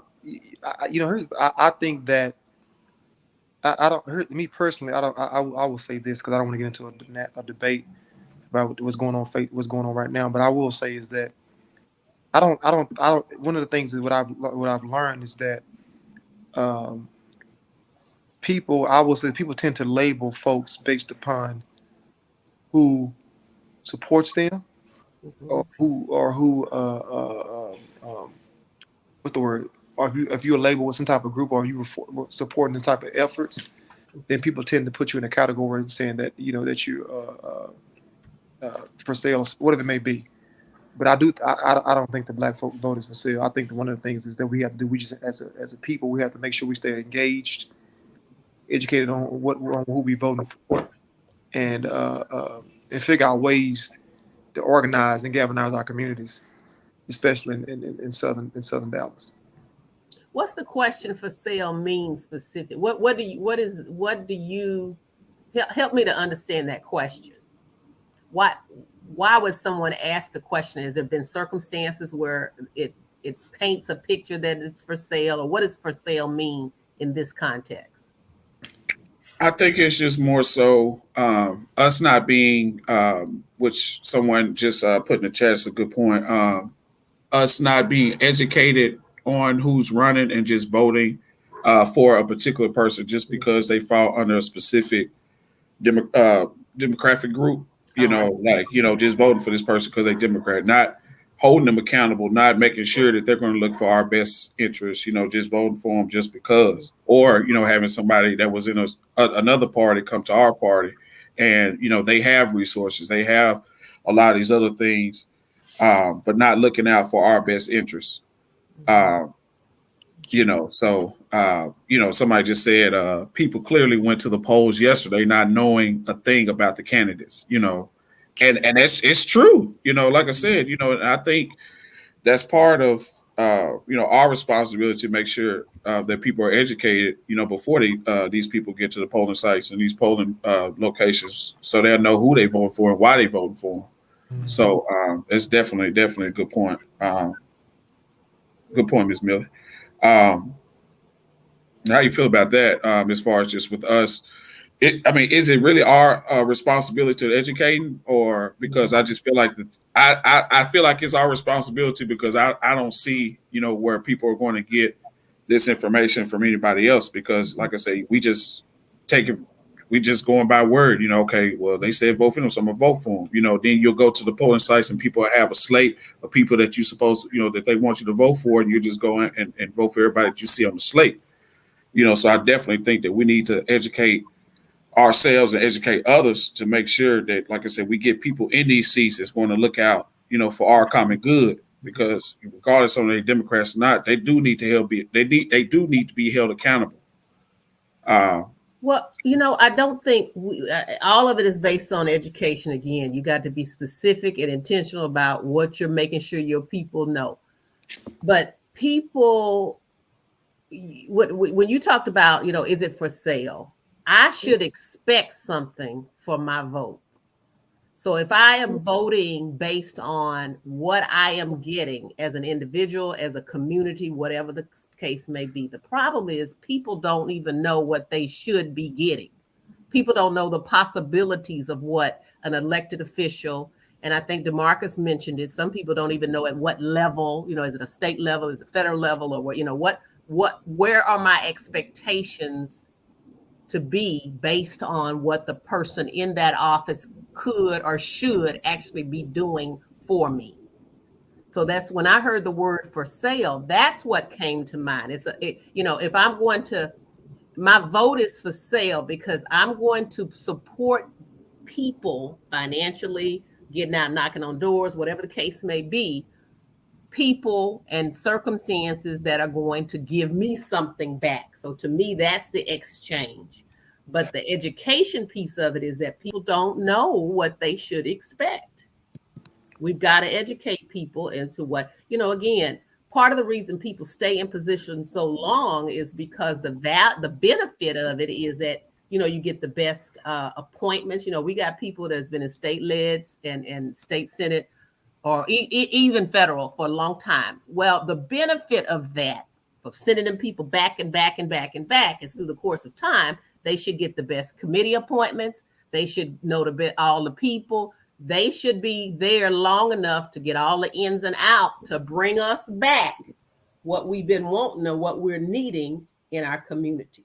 think that I don't. Me personally, I will say this because I don't want to get into a debate about what's going on right now. But I will say is that I don't. One of the things is what I've learned is that people tend to label folks based upon who supports them, or who what's the word? Or if you're labeled with some type of group, or you were supporting the type of efforts, then people tend to put you in a category and saying that that you for sale, whatever it may be. But I don't think the black folk vote is for sale. I think that one of the things is that we have to do. We just as a people, we have to make sure we stay engaged, educated on who we voting for, and figure out ways to organize and galvanize our communities, especially in southern Dallas. What's the question for sale mean specific? What do you help me to understand that question? Why would someone ask the question? Has there been circumstances where it paints a picture that it's for sale, or what does for sale mean in this context? I think it's just more so us not being, which someone just put in the chat, is a good point, us not being educated on who's running and just voting for a particular person just because they fall under a specific demographic group, just voting for this person because they're Democrat, not holding them accountable, not making sure that they're going to look for our best interests, just voting for them just because, or, having somebody that was in another party come to our party and, they have resources, they have a lot of these other things, but not looking out for our best interests. Somebody just said people clearly went to the polls yesterday not knowing a thing about the candidates, and it's true, like I said, and I think that's part of our responsibility to make sure that people are educated, before these people get to the polling sites and these polling locations, so they'll know who they vote for and why they vote for them. So it's definitely a good point. Good point, Ms. Miller. Um, how you feel about that? As far as just with us, is it really our responsibility to educating, or because I just feel like I feel like it's our responsibility because I don't see where people are going to get this information from anybody else, because like I say, take it we just going by word. Okay, well, they said vote for them, so I'm gonna vote for them. Then you'll go to the polling sites and people have a slate of people that you suppose that they want you to vote for, and you just go in and vote for everybody that you see on the slate. So I definitely think that we need to educate ourselves and educate others to make sure that, like I said, we get people in these seats that's going to look out, for our common good. Because regardless of they Democrats or not, they do need to they do need to be held accountable. Well, I don't think all of it is based on education. Again, you got to be specific and intentional about what you're making sure your people know. But people, when you talked about, is it for sale? I should expect something for my vote. So if I am voting based on what I am getting as an individual, as a community, whatever the case may be, the problem is people don't even know what they should be getting. People don't know the possibilities of what an elected official, and I think DeMarcus mentioned it, some people don't even know at what level, is it a state level, is it federal level, or where are my expectations to be based on what the person in that office could or should actually be doing for me. So that's when I heard the word for sale, that's what came to mind. If I'm going to, my vote is for sale because I'm going to support people financially, getting out, knocking on doors, whatever the case may be, people and circumstances that are going to give me something back. So to me, that's the exchange. But the education piece of it is that people don't know what they should expect. We've got to educate people into what, again, part of the reason people stay in position so long is because the benefit of it is that, you get the best appointments. We got people that's been in state leads and state senate or even federal for long times. Well, the benefit of that, of sending them people back and back and back and back, is through the course of time, they should get the best committee appointments. They should know all the people. They should be there long enough to get all the ins and out to bring us back what we've been wanting or what we're needing in our community.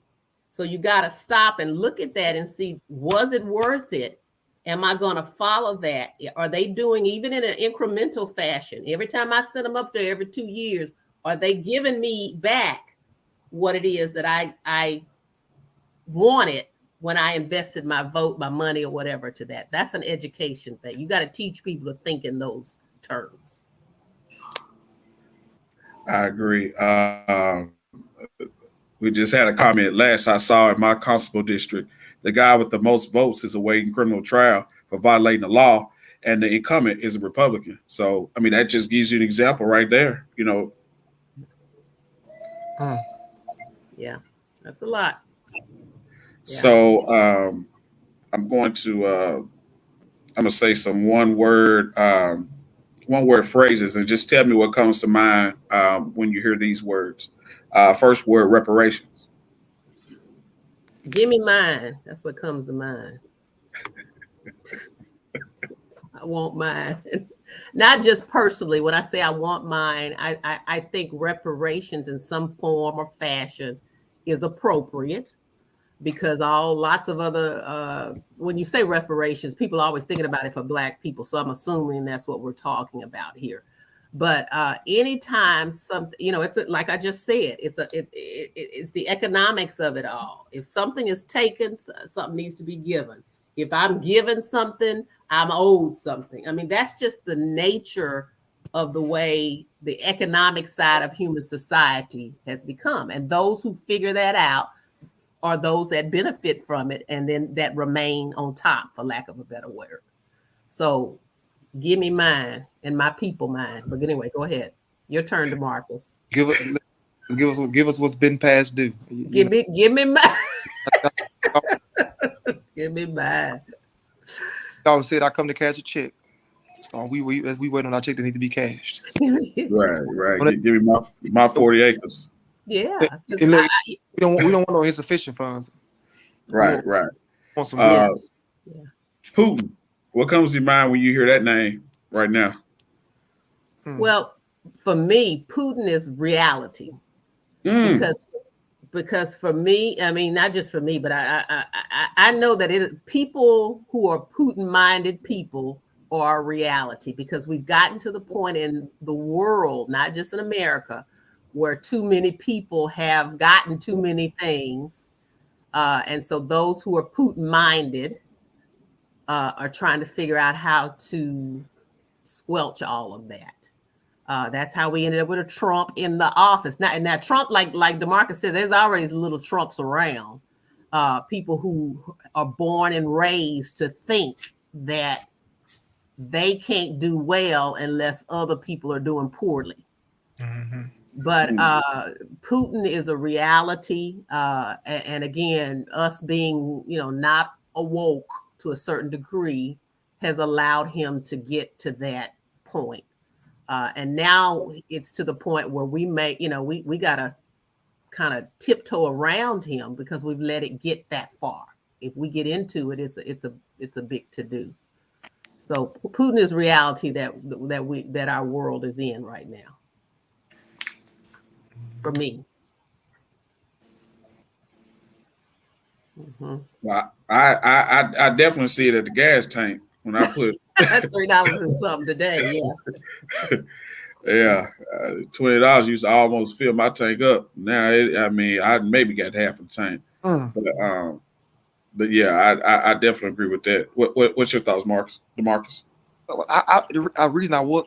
So you got to stop and look at that and see, was it worth it? Am I going to follow that? Are they doing, even in an incremental fashion, every time I send them up there every 2 years, are they giving me back what it is that I wanted when I invested my vote, my money, or whatever to that? That's an education thing. You got to teach people to think in those terms. I agree. We just had a comment last I saw in my constable district. The guy with the most votes is awaiting criminal trial for violating the law, and the incumbent is a Republican. So, that just gives you an example right there. Yeah, that's a lot. Yeah. So, I'm going to say some one word phrases, and just tell me what comes to mind when you hear these words. First word, reparations. Give me mine. That's what comes to mind. I want mine. Not just personally. When I say I want mine, I think reparations in some form or fashion is appropriate, because lots of other, when you say reparations, people are always thinking about it for Black people. So I'm assuming that's what we're talking about here. But anytime something, it's like I just said, it's the economics of it all. If something is taken, something needs to be given. If I'm given something, I'm owed something. That's just the nature of the way the economic side of human society has become. And those who figure that out are those that benefit from it, and then that remain on top, for lack of a better word. So give me mine and my people mine. But anyway, go ahead. Your turn, DeMarcus. Give us what's been past due. Give me mine. Give me mine. I always said I come to cash a check. So as we wait on our check, they need to be cashed. Right. Give me my 40 acres. Yeah. And look, we don't want no insufficient funds. Right. Want some Putin. What comes to your mind when you hear that name right now? Well, for me, Putin is reality. Because for me, I mean, not just for me, but I know that people who are Putin-minded people are reality, because we've gotten to the point in the world, not just in America, where too many people have gotten too many things. And so those who are Putin-minded are trying to figure out how to squelch all of that. That's how we ended up with a Trump in the office. Now Trump, like DeMarcus said, there's always little Trumps around. People who are born and raised to think that they can't do well unless other people are doing poorly. Mm-hmm. But Putin is a reality. And again, us being, not awoke to a certain degree has allowed him to get to that point. And now it's to the point where we got to kind of tiptoe around him because we've let it get that far. If we get into it, it's a big to do. So Putin is reality that our world is in right now. For me. Mm-hmm. Well, I definitely see it at the gas tank when I put $3 and something today. Yeah. Yeah, $20 used to almost fill my tank up. Now, I maybe got half a tank, but yeah, I definitely agree with that. What's your thoughts, DeMarcus? The reason I won't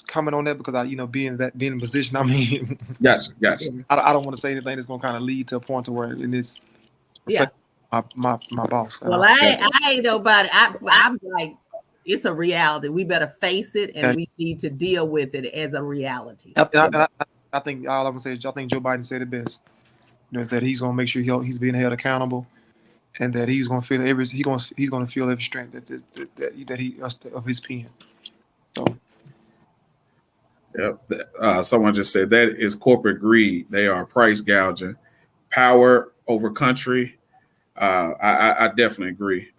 comment on that because being in position. I mean, gotcha. I don't want to say anything that's going to kind of lead to a point to where it's my boss. Well, I ain't nobody. I'm like, it's a reality. We better face it, and we need to deal with it as a reality. I think all I'm gonna say is I think Joe Biden said it best. Is that he's gonna make sure he's being held accountable, and that he's gonna feel he's gonna feel every strength that he of his pen. So. Yep. Someone just said that is corporate greed. They are price gouging, power over country. I definitely agree.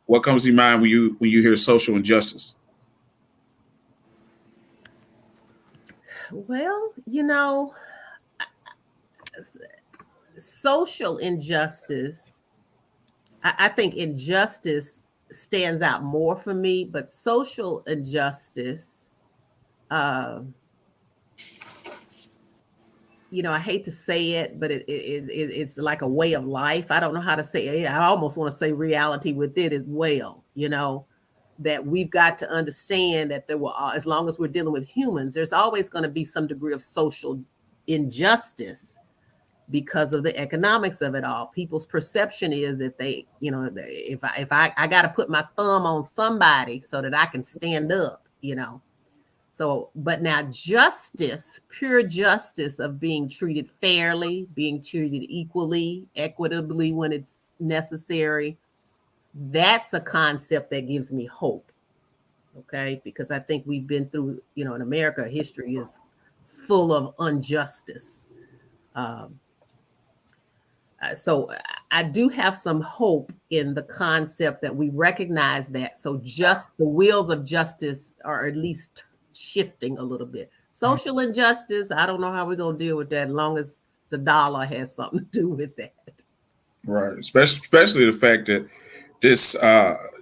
What comes to your mind when you hear social injustice? Well, social injustice, I think injustice stands out more for me, but social injustice, I hate to say it, but it's like a way of life. I don't know how to say it. I almost want to say reality with it as well, that we've got to understand that as long as we're dealing with humans, there's always going to be some degree of social injustice because of the economics of it all. People's perception is that they, if I got to put my thumb on somebody so that I can stand up, So, but now justice, pure justice of being treated fairly, being treated equally, equitably when it's necessary, that's a concept that gives me hope. Okay, because I think we've been through, in America, history is full of injustice. So I do have some hope in the concept that we recognize that. So just the wheels of justice are at least shifting a little bit. Social injustice, I don't know how we're going to deal with that as long as the dollar has something to do with that. Right, especially the fact that this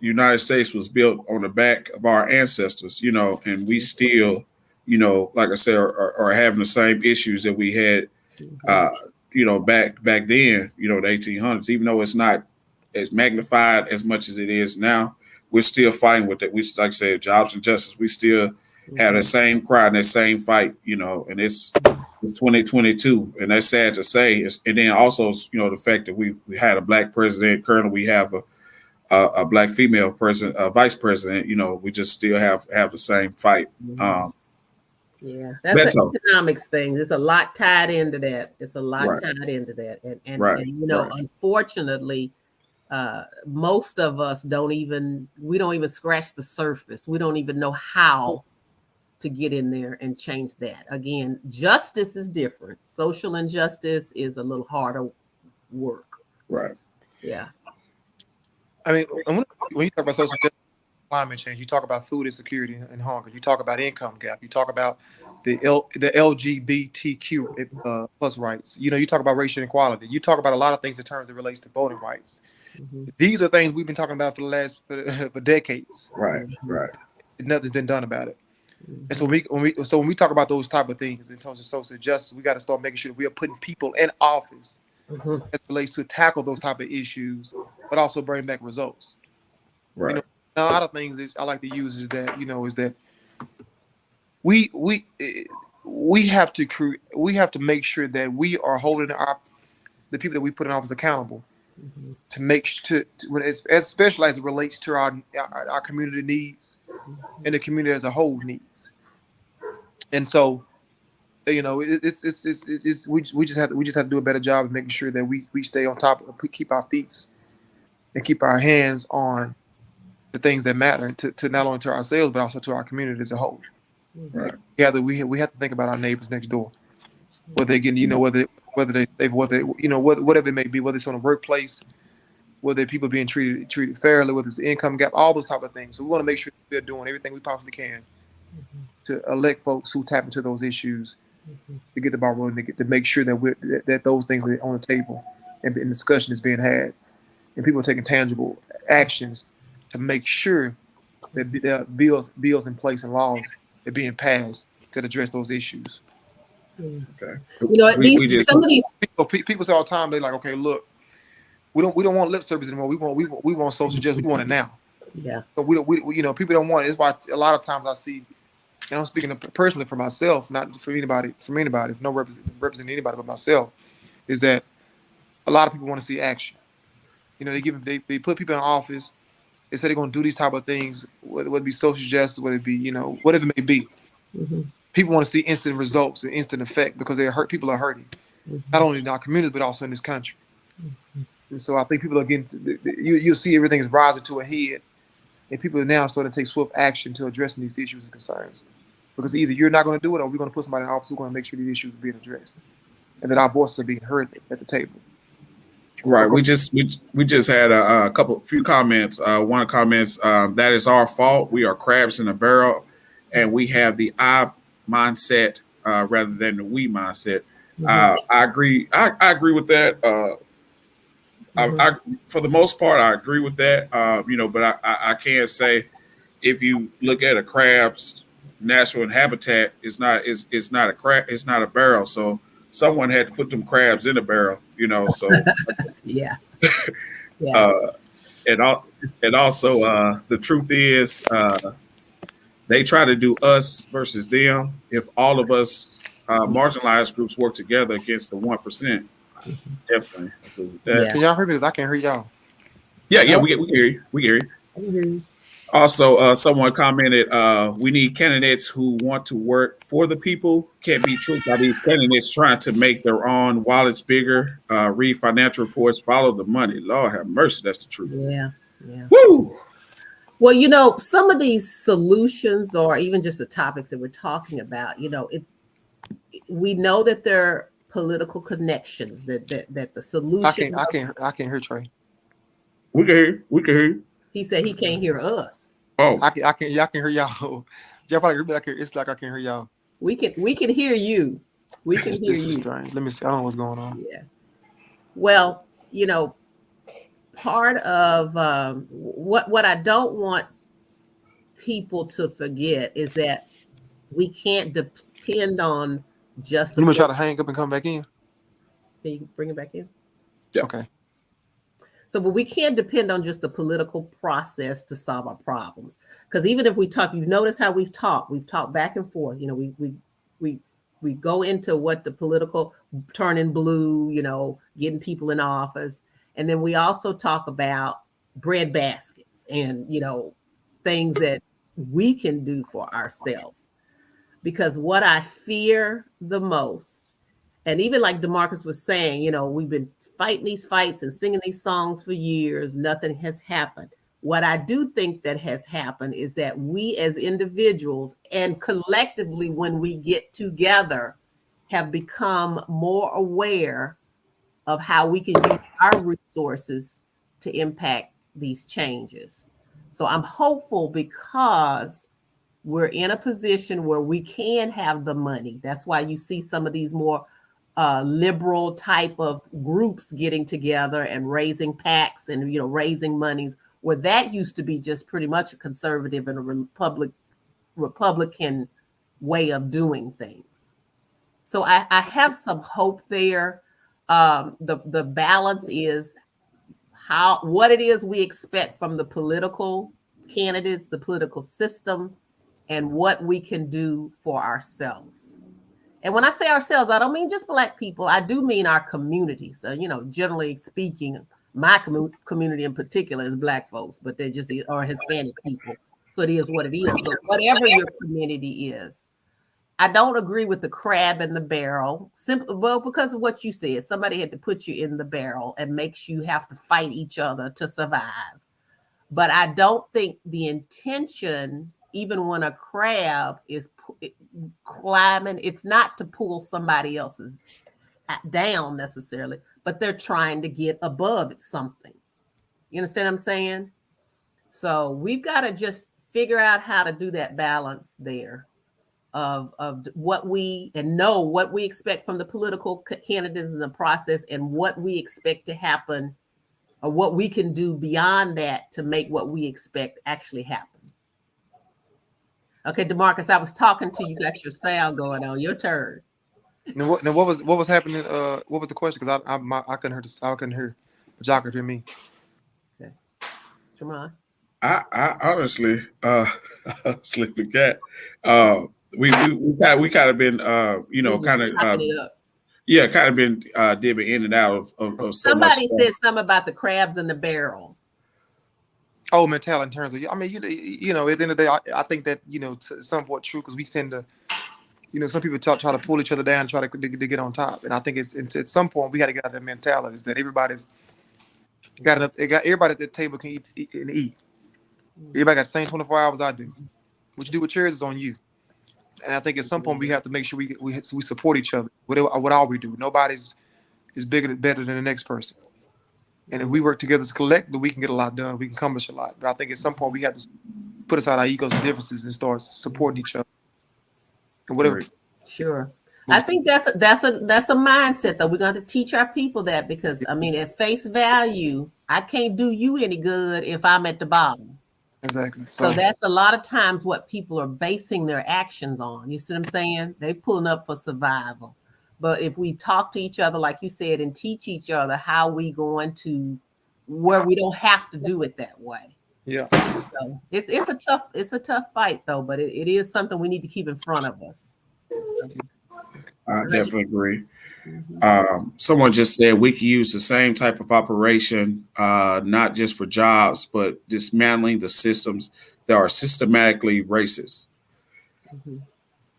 United States was built on the back of our ancestors, and we still, like I said, are having the same issues that we had, back then, the 1800s. Even though it's not as magnified as much as it is now, we're still fighting with it. We, like I said, jobs and justice. We still have the same cry and that same fight, and it's 2022, and that's sad to say. And then also, the fact that we had a black president. Currently, we have a black female president, vice president. We just still have the same fight. Yeah, that's Beto. an economics thing. There's a lot tied into that. It's a lot Right. tied into that, and Right. you know, Right. unfortunately, most of us don't even scratch the surface. We don't even know how to get in there and change that. Again, justice is different. Social injustice is a little harder work. Right. Yeah. I mean, when you talk about social justice, climate change, you talk about food insecurity and hunger, you talk about income gap, you talk about the LGBTQ plus rights. You know, you talk about racial inequality. You talk about a lot of things in terms that relates to voting rights. Mm-hmm. These are things we've been talking about for the last for decades. Right. Mm-hmm. Right. Nothing's been done about it. Mm-hmm. And so when we talk about those type of things in terms of social justice, we got to start making sure that we are putting people in office Mm-hmm. as it relates to tackle those type of issues, but also bring back results. Right. You know, a lot of things that I like to use is that we have to make sure that we are holding the people that we put in office accountable Mm-hmm. to make especially as it relates to our community needs and the community as a whole needs. And so, you know, we just have to do a better job of making sure that we stay on top of, we keep our feet and keep our hands on the things that matter to not only to ourselves but also to our community as a whole. Right. Together, we have to think about our neighbors next door, whether they get, you know, whether you know, whatever it may be, whether it's on a workplace, whether people being treated fairly, whether it's the income gap, all those type of things. So we want to make sure we're doing everything we possibly can to elect folks who tap into those issues, to get the ball rolling, to make sure that those things are on the table and discussion is being had, and people are taking tangible actions to make sure that there are bills in place and laws that are being passed to address those issues. Okay. You know, We just some of these People say all the time, they're like, okay, look, we don't want lip service anymore. We want social justice. We want it now. yeah. But we you know, people don't want it. It's why a lot of times I see, and I'm speaking personally for myself, not for anybody, no represent anybody but myself, is that a lot of people want to see action. You know, they put people in office. They say they're going to do these type of things, whether it be social justice, whether it be, you know, whatever it may be. Mm-hmm. People want to see instant results and instant effect because people are hurting, not only in our communities but also in this country. And so I think people are getting you'll see everything is rising to a head, and people are now starting to take swift action to addressing these issues and concerns. Because either you're not going to do it, or we're going to put somebody in office who's going to make sure these issues are being addressed, and that our voices are being heard at the table. right. We just had a few comments. One of the comments, that is our fault. We are crabs in a barrel, and we have the I mindset rather than the we mindset. I agree. I agree with that. I for the most part, I agree with that. You know, but I can't say if you look at a crab's natural habitat, it's not a crab, it's not a barrel. So someone had to put them crabs in a barrel. You know, so Yeah. Yeah. uh, and also the truth is they try to do us versus them. If all of us marginalized groups work together against the 1%, definitely agree with that. Yeah. Can y'all hear me? Because I can't hear y'all. Yeah, we hear you. We hear you. Mm-hmm. Also, someone commented, we need candidates who want to work for the people. Can't be tricked by these candidates trying to make their own wallets bigger, read financial reports, follow the money. Lord have mercy, that's the truth. Yeah. Yeah. Woo! Well, you know, some of these solutions or even just the topics that we're talking about, you know, we know that there are political connections that the solution. I can't hear Trey. We can hear you. We can hear you. He said he can't hear us. Oh, I can hear y'all. Y'all probably hear me. It's like I can't hear y'all. We can hear you. We can hear This is you. strange. Let me see. I don't know what's going on. Yeah. Well, you know, part of what I don't want people to forget is that we can't depend on just the. You want me to try to hang up and come back in? Can you bring it back in? yeah. Okay. So, but we can't depend on just the political process to solve our problems. Because even if we talk, you've noticed how we've talked back and forth. You know, we go into what the political turning blue, you know, getting people in office. And then we also talk about bread baskets and, you know, things that we can do for ourselves. because what I fear the most, and even like DeMarcus was saying, we've been fighting these fights and singing these songs for years, nothing has happened. What I do think that has happened is that we as individuals and collectively, when we get together, have become more aware of how we can use our resources to impact these changes. So I'm hopeful because we're in a position where we can have the money. That's why you see some of these more liberal type of groups getting together and raising PACs and raising monies, where that used to be just pretty much a conservative and a Republican way of doing things. So I have some hope there. The balance is what it is we expect from the political candidates, the political system, and what we can do for ourselves. And when I say ourselves, I don't mean just Black people. I do mean our community. So, generally speaking, my community in particular is Black folks, but they're just or Hispanic people. So it is what it is. But whatever your community is, I don't agree with the crab in the barrel. Well, because of what you said, somebody had to put you in the barrel and makes you have to fight each other to survive. But I don't think the intention, even when a crab is climbing, it's not to pull somebody else's down necessarily, but they're trying to get above something. You understand what I'm saying? So we've got to just figure out how to do that balance there of what we expect from the political candidates in the process and what we expect to happen or what we can do beyond that to make what we expect actually happen. Okay, DeMarcus, I was talking to you. Got your sound going on. Your turn. Now what was happening? What was the question? Because I couldn't hear I couldn't hear, but y'all could hear me. Okay, Tremont. I honestly forget. We kind of been kind of been dipping in and out of so much Somebody stuff. said something about the crabs in the barrel. Oh, mentality in terms of, I mean, at the end of the day, I think that, it's somewhat true because we tend to, some people try to pull each other down, try to get on top. And I think at some point we got to get out of that mentality is that everybody at the table can eat and eat. Everybody got the same 24 hours I do. What you do with yours is on you. And I think at some point we have to make sure we support each other. What all we do. Nobody's is better than the next person. And if we work together as a collective, we can get a lot done. We can accomplish a lot. But I think at some point we have to put aside our egos and differences and start supporting each other. And whatever. Sure. I think that's a mindset though. We're going to teach our people that because I mean, at face value, I can't do you any good if I'm at the bottom. Exactly. So that's a lot of times what people are basing their actions on. You see what I'm saying? They're pulling up for survival. But if we talk to each other, like you said, and teach each other how we going to where we don't have to do it that way. Yeah. So it's a tough fight though, but it is something we need to keep in front of us. So, I definitely agree. Someone just said we can use the same type of operation, not just for jobs, but dismantling the systems that are systematically racist.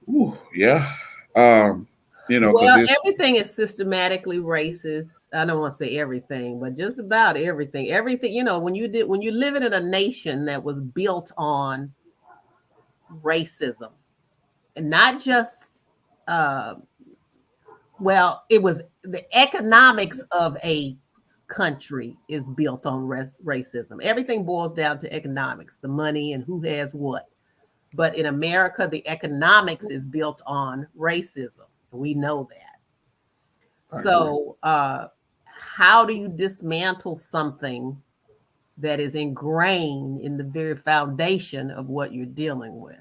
Ooh, yeah. Well, everything is systematically racist. I don't want to say everything, but just about everything. Everything, when you're living in a nation that was built on racism, and not just it was the economics of a country is built on racism. Everything boils down to economics, the money and who has what. But in America, the economics is built on racism. We know that. So how do you dismantle something that is ingrained in the very foundation of what you're dealing with?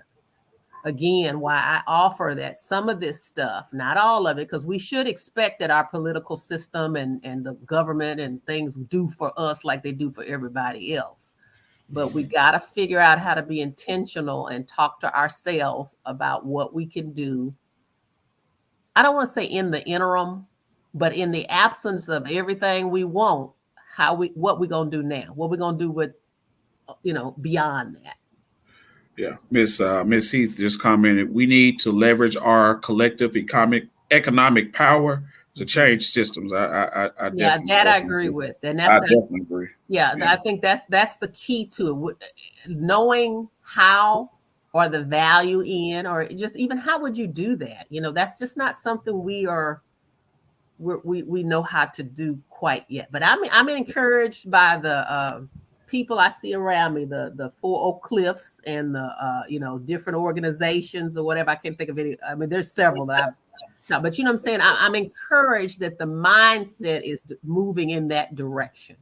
Again, why I offer that some of this stuff, not all of it, because we should expect that our political system and the government and things do for us like they do for everybody else. But we got to figure out how to be intentional and talk to ourselves about what we can do. I don't want to say in the interim, but in the absence of everything we want, what we going to do now? What we going to do with, beyond that? Yeah, Miss Heath just commented. We need to leverage our collective economic power to change systems. I Yeah, definitely, that I definitely agree agree. with, and I definitely agree. yeah, Yeah, I think that's the key to it. Knowing how or the value in, or just even how would you do that? That's just not something we know how to do quite yet. But I'm encouraged by the people I see around me, the Four Oak Cliffs and the different organizations or whatever. I can't think of any. I mean, there's several that I've no, but you know what I'm saying? I'm encouraged that the mindset is moving in that direction.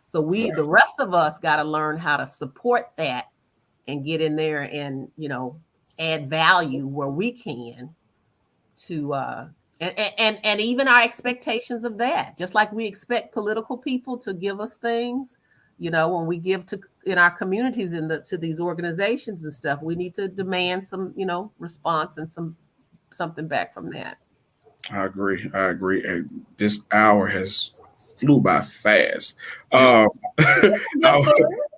So the rest of us, got to learn how to support that and get in there and add value where we can to and even our expectations of that. Just like we expect political people to give us things, when we give to in our communities to these organizations and stuff, we need to demand some response and something back from that. I agree. I agree. And this hour has flew by fast. Yes.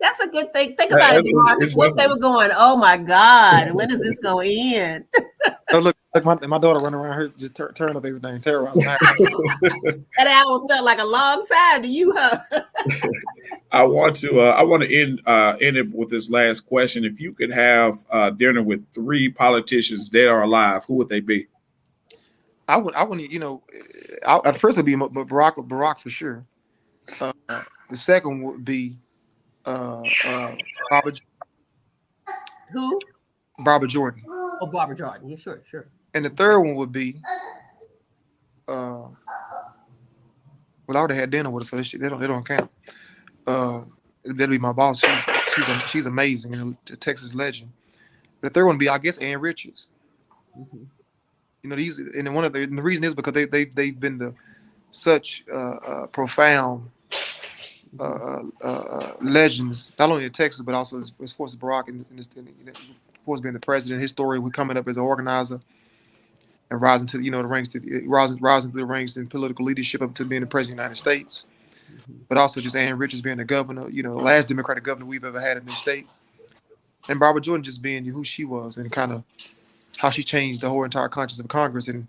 That's a good thing. Think about it, Marcus. What they were going, oh my God, when is this going to end? Oh, look, my daughter running around here just tearing up everything, terrorizing. That hour felt like a long time to you, huh? I want to end it with this last question. If you could have dinner with 3 politicians dead or alive, who would they be? I wouldn't, at first it'd be Barack for sure. The second would be Barbara Who? Jordan. Oh, Barbara Jordan. Yeah, sure. And the third one would be well, I already had dinner with her, so they don't count. That'd be my boss. She's amazing, a Texas legend. The third one would be, I guess, Ann Richards. Mm-hmm. These, and the reason is because they've been such profound legends, not only in Texas but also as far as Barack and of course being the president. His story, we coming up as an organizer and rising to the ranks, rising through the ranks in political leadership up to being the president of the United States. But also just Ann Richards being the governor, the last Democratic governor we've ever had in this state, and Barbara Jordan just being who she was and kind of how she changed the whole entire conscience of Congress, and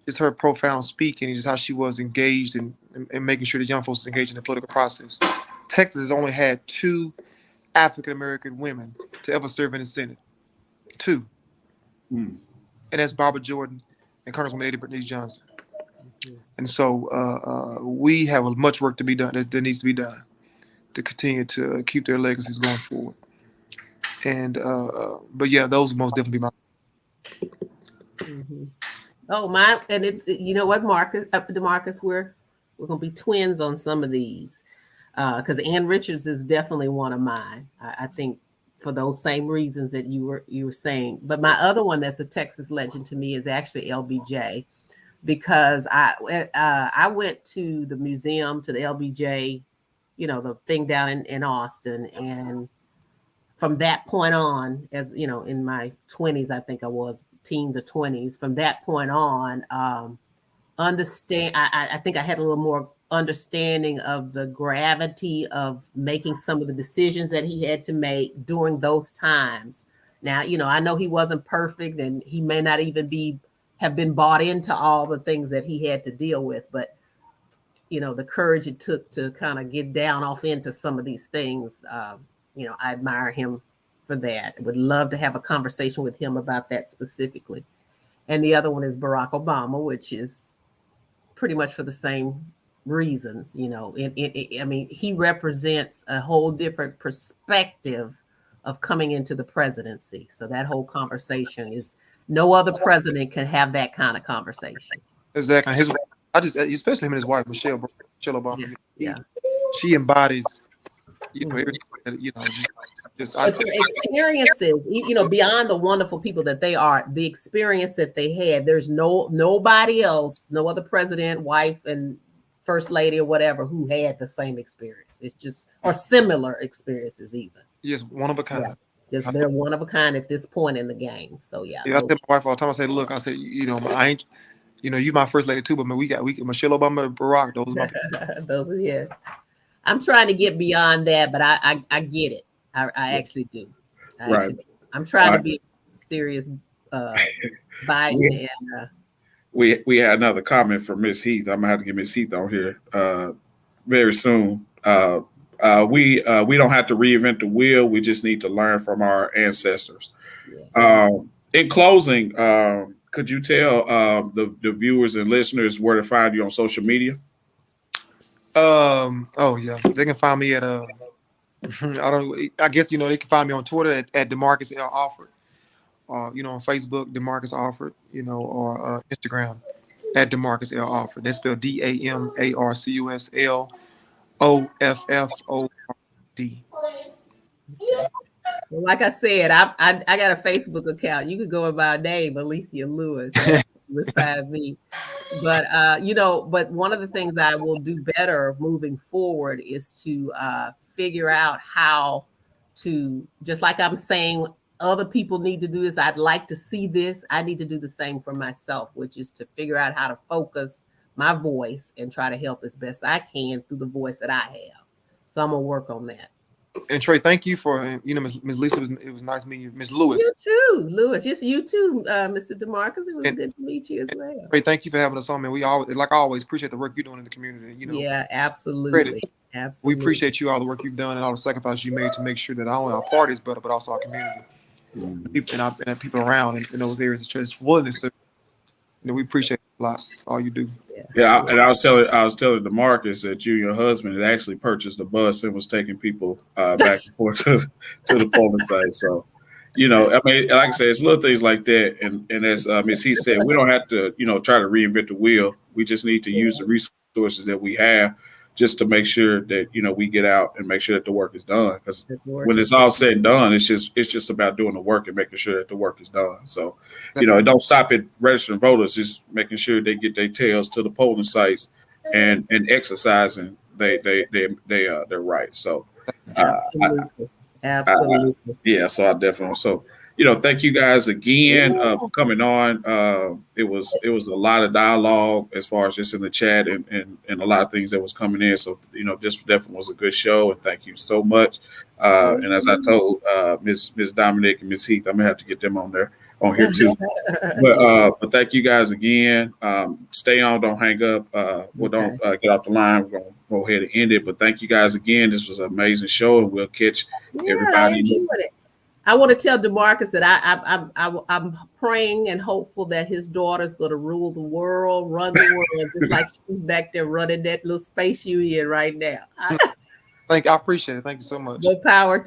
just her profound speaking and just how she was engaged in making sure the young folks was engaged in the political process. Texas has only had 2 African American women to ever serve in the Senate. 2. Mm. And that's Barbara Jordan and Congresswoman Eddie Bernice Johnson. And so we have much work to be done that needs to be done to continue to keep their legacies going forward. And but yeah, those most definitely be my. Mm-hmm. Oh my! And it's what, Marcus, DeMarcus, we're gonna be twins on some of these because Ann Richards is definitely one of mine. I think for those same reasons that you were saying. But my other one that's a Texas legend to me is actually LBJ, because I went to the museum, to the LBJ, the thing down in Austin, and from that point on, as in my 20s, I think I was teens or 20s. From that point on, I think I had a little more understanding of the gravity of making some of the decisions that he had to make during those times. Now, I know he wasn't perfect, and he may not even have been bought into all the things that he had to deal with, but the courage it took to kind of get down off into some of these things. I admire him for that. I would love to have a conversation with him about that specifically. And the other one is Barack Obama, which is pretty much for the same reasons. I mean, he represents a whole different perspective of coming into the presidency. So that whole conversation is, no other president can have that kind of conversation. Exactly. Especially him and his wife, Michelle Obama. Yeah. She embodies, but their experiences, beyond the wonderful people that they are, the experience that they had, there's nobody else, no other president, wife, and first lady or whatever who had the same experience. It's just, or similar experiences even. Yes, one of a kind. Yeah. They're one of a kind at this point in the game. So yeah. I tell my wife all the time, I say, look, I said, I ain't, you my first lady too, but man, we got Michelle Obama and Barack. Those are my those are, yeah. I'm trying to get beyond that, but I get it. I actually do. Right. I'm trying to be serious Biden and we had another comment from Miss Heath. I'm gonna have to get Miss Heath on here very soon. We don't have to reinvent the wheel. We just need to learn from our ancestors. In closing, could you tell the viewers and listeners where to find you on social media? Oh yeah, they can find me at I guess they can find me on Twitter at DeMarcus L. Alford. On Facebook, DeMarcus Alford, or Instagram at DeMarcus L. Alford. That's spelled DamarcusLofford. Well, like I said, I got a Facebook account. You could go by name, Alicia Lewis. That's with 5 me. But but one of the things I will do better moving forward is to figure out how to, just like I'm saying, other people need to do this. I'd like to see this. I need to do the same for myself, which is to figure out how to focus my voice and try to help as best I can through the voice that I have. So I'm gonna work on that. And Trey, thank you for Ms. Lisa. It was nice meeting you, Ms. Lewis. You too, Lewis. Yes, you too, Mr. DeMarcus. It was good to meet you as well. Trey, thank you for having us on, man. We always, like I always, appreciate the work you're doing in the community. Yeah, absolutely. We appreciate you all the work you've done and all the sacrifices you made to make sure that not only our parties, but also our community, and people around in those areas. It's willingness to, we appreciate a lot all you do. Yeah, and I was telling DeMarcus that you and your husband had actually purchased a bus and was taking people back and forth to the polling site. So, I mean, like I said, it's little things like that. And as Ms. Heath said, we don't have to, try to reinvent the wheel. We just need to use the resources that we have just to make sure that, we get out and make sure that the work is done. Because when it's all said and done, it's just about doing the work and making sure that the work is done. So, it don't stop at registering voters, just making sure they get their tails to the polling sites and exercising their rights. So, absolutely. Yeah, so I definitely thank you guys again for coming on. It was a lot of dialogue as far as just in the chat and a lot of things that was coming in. So this definitely was a good show, and thank you so much. And as I told Miss Dominique and Miss Heath, I'm gonna have to get them on here too. But thank you guys again. Stay on, don't hang up. Don't get off the line. We're gonna go ahead and end it. But thank you guys again. This was an amazing show, and we'll catch everybody. I want to tell DeMarcus that I'm praying and hopeful that his daughter's going to rule the world, run the world, just like she's back there running that little space you in right now. I appreciate it. Thank you so much. More power to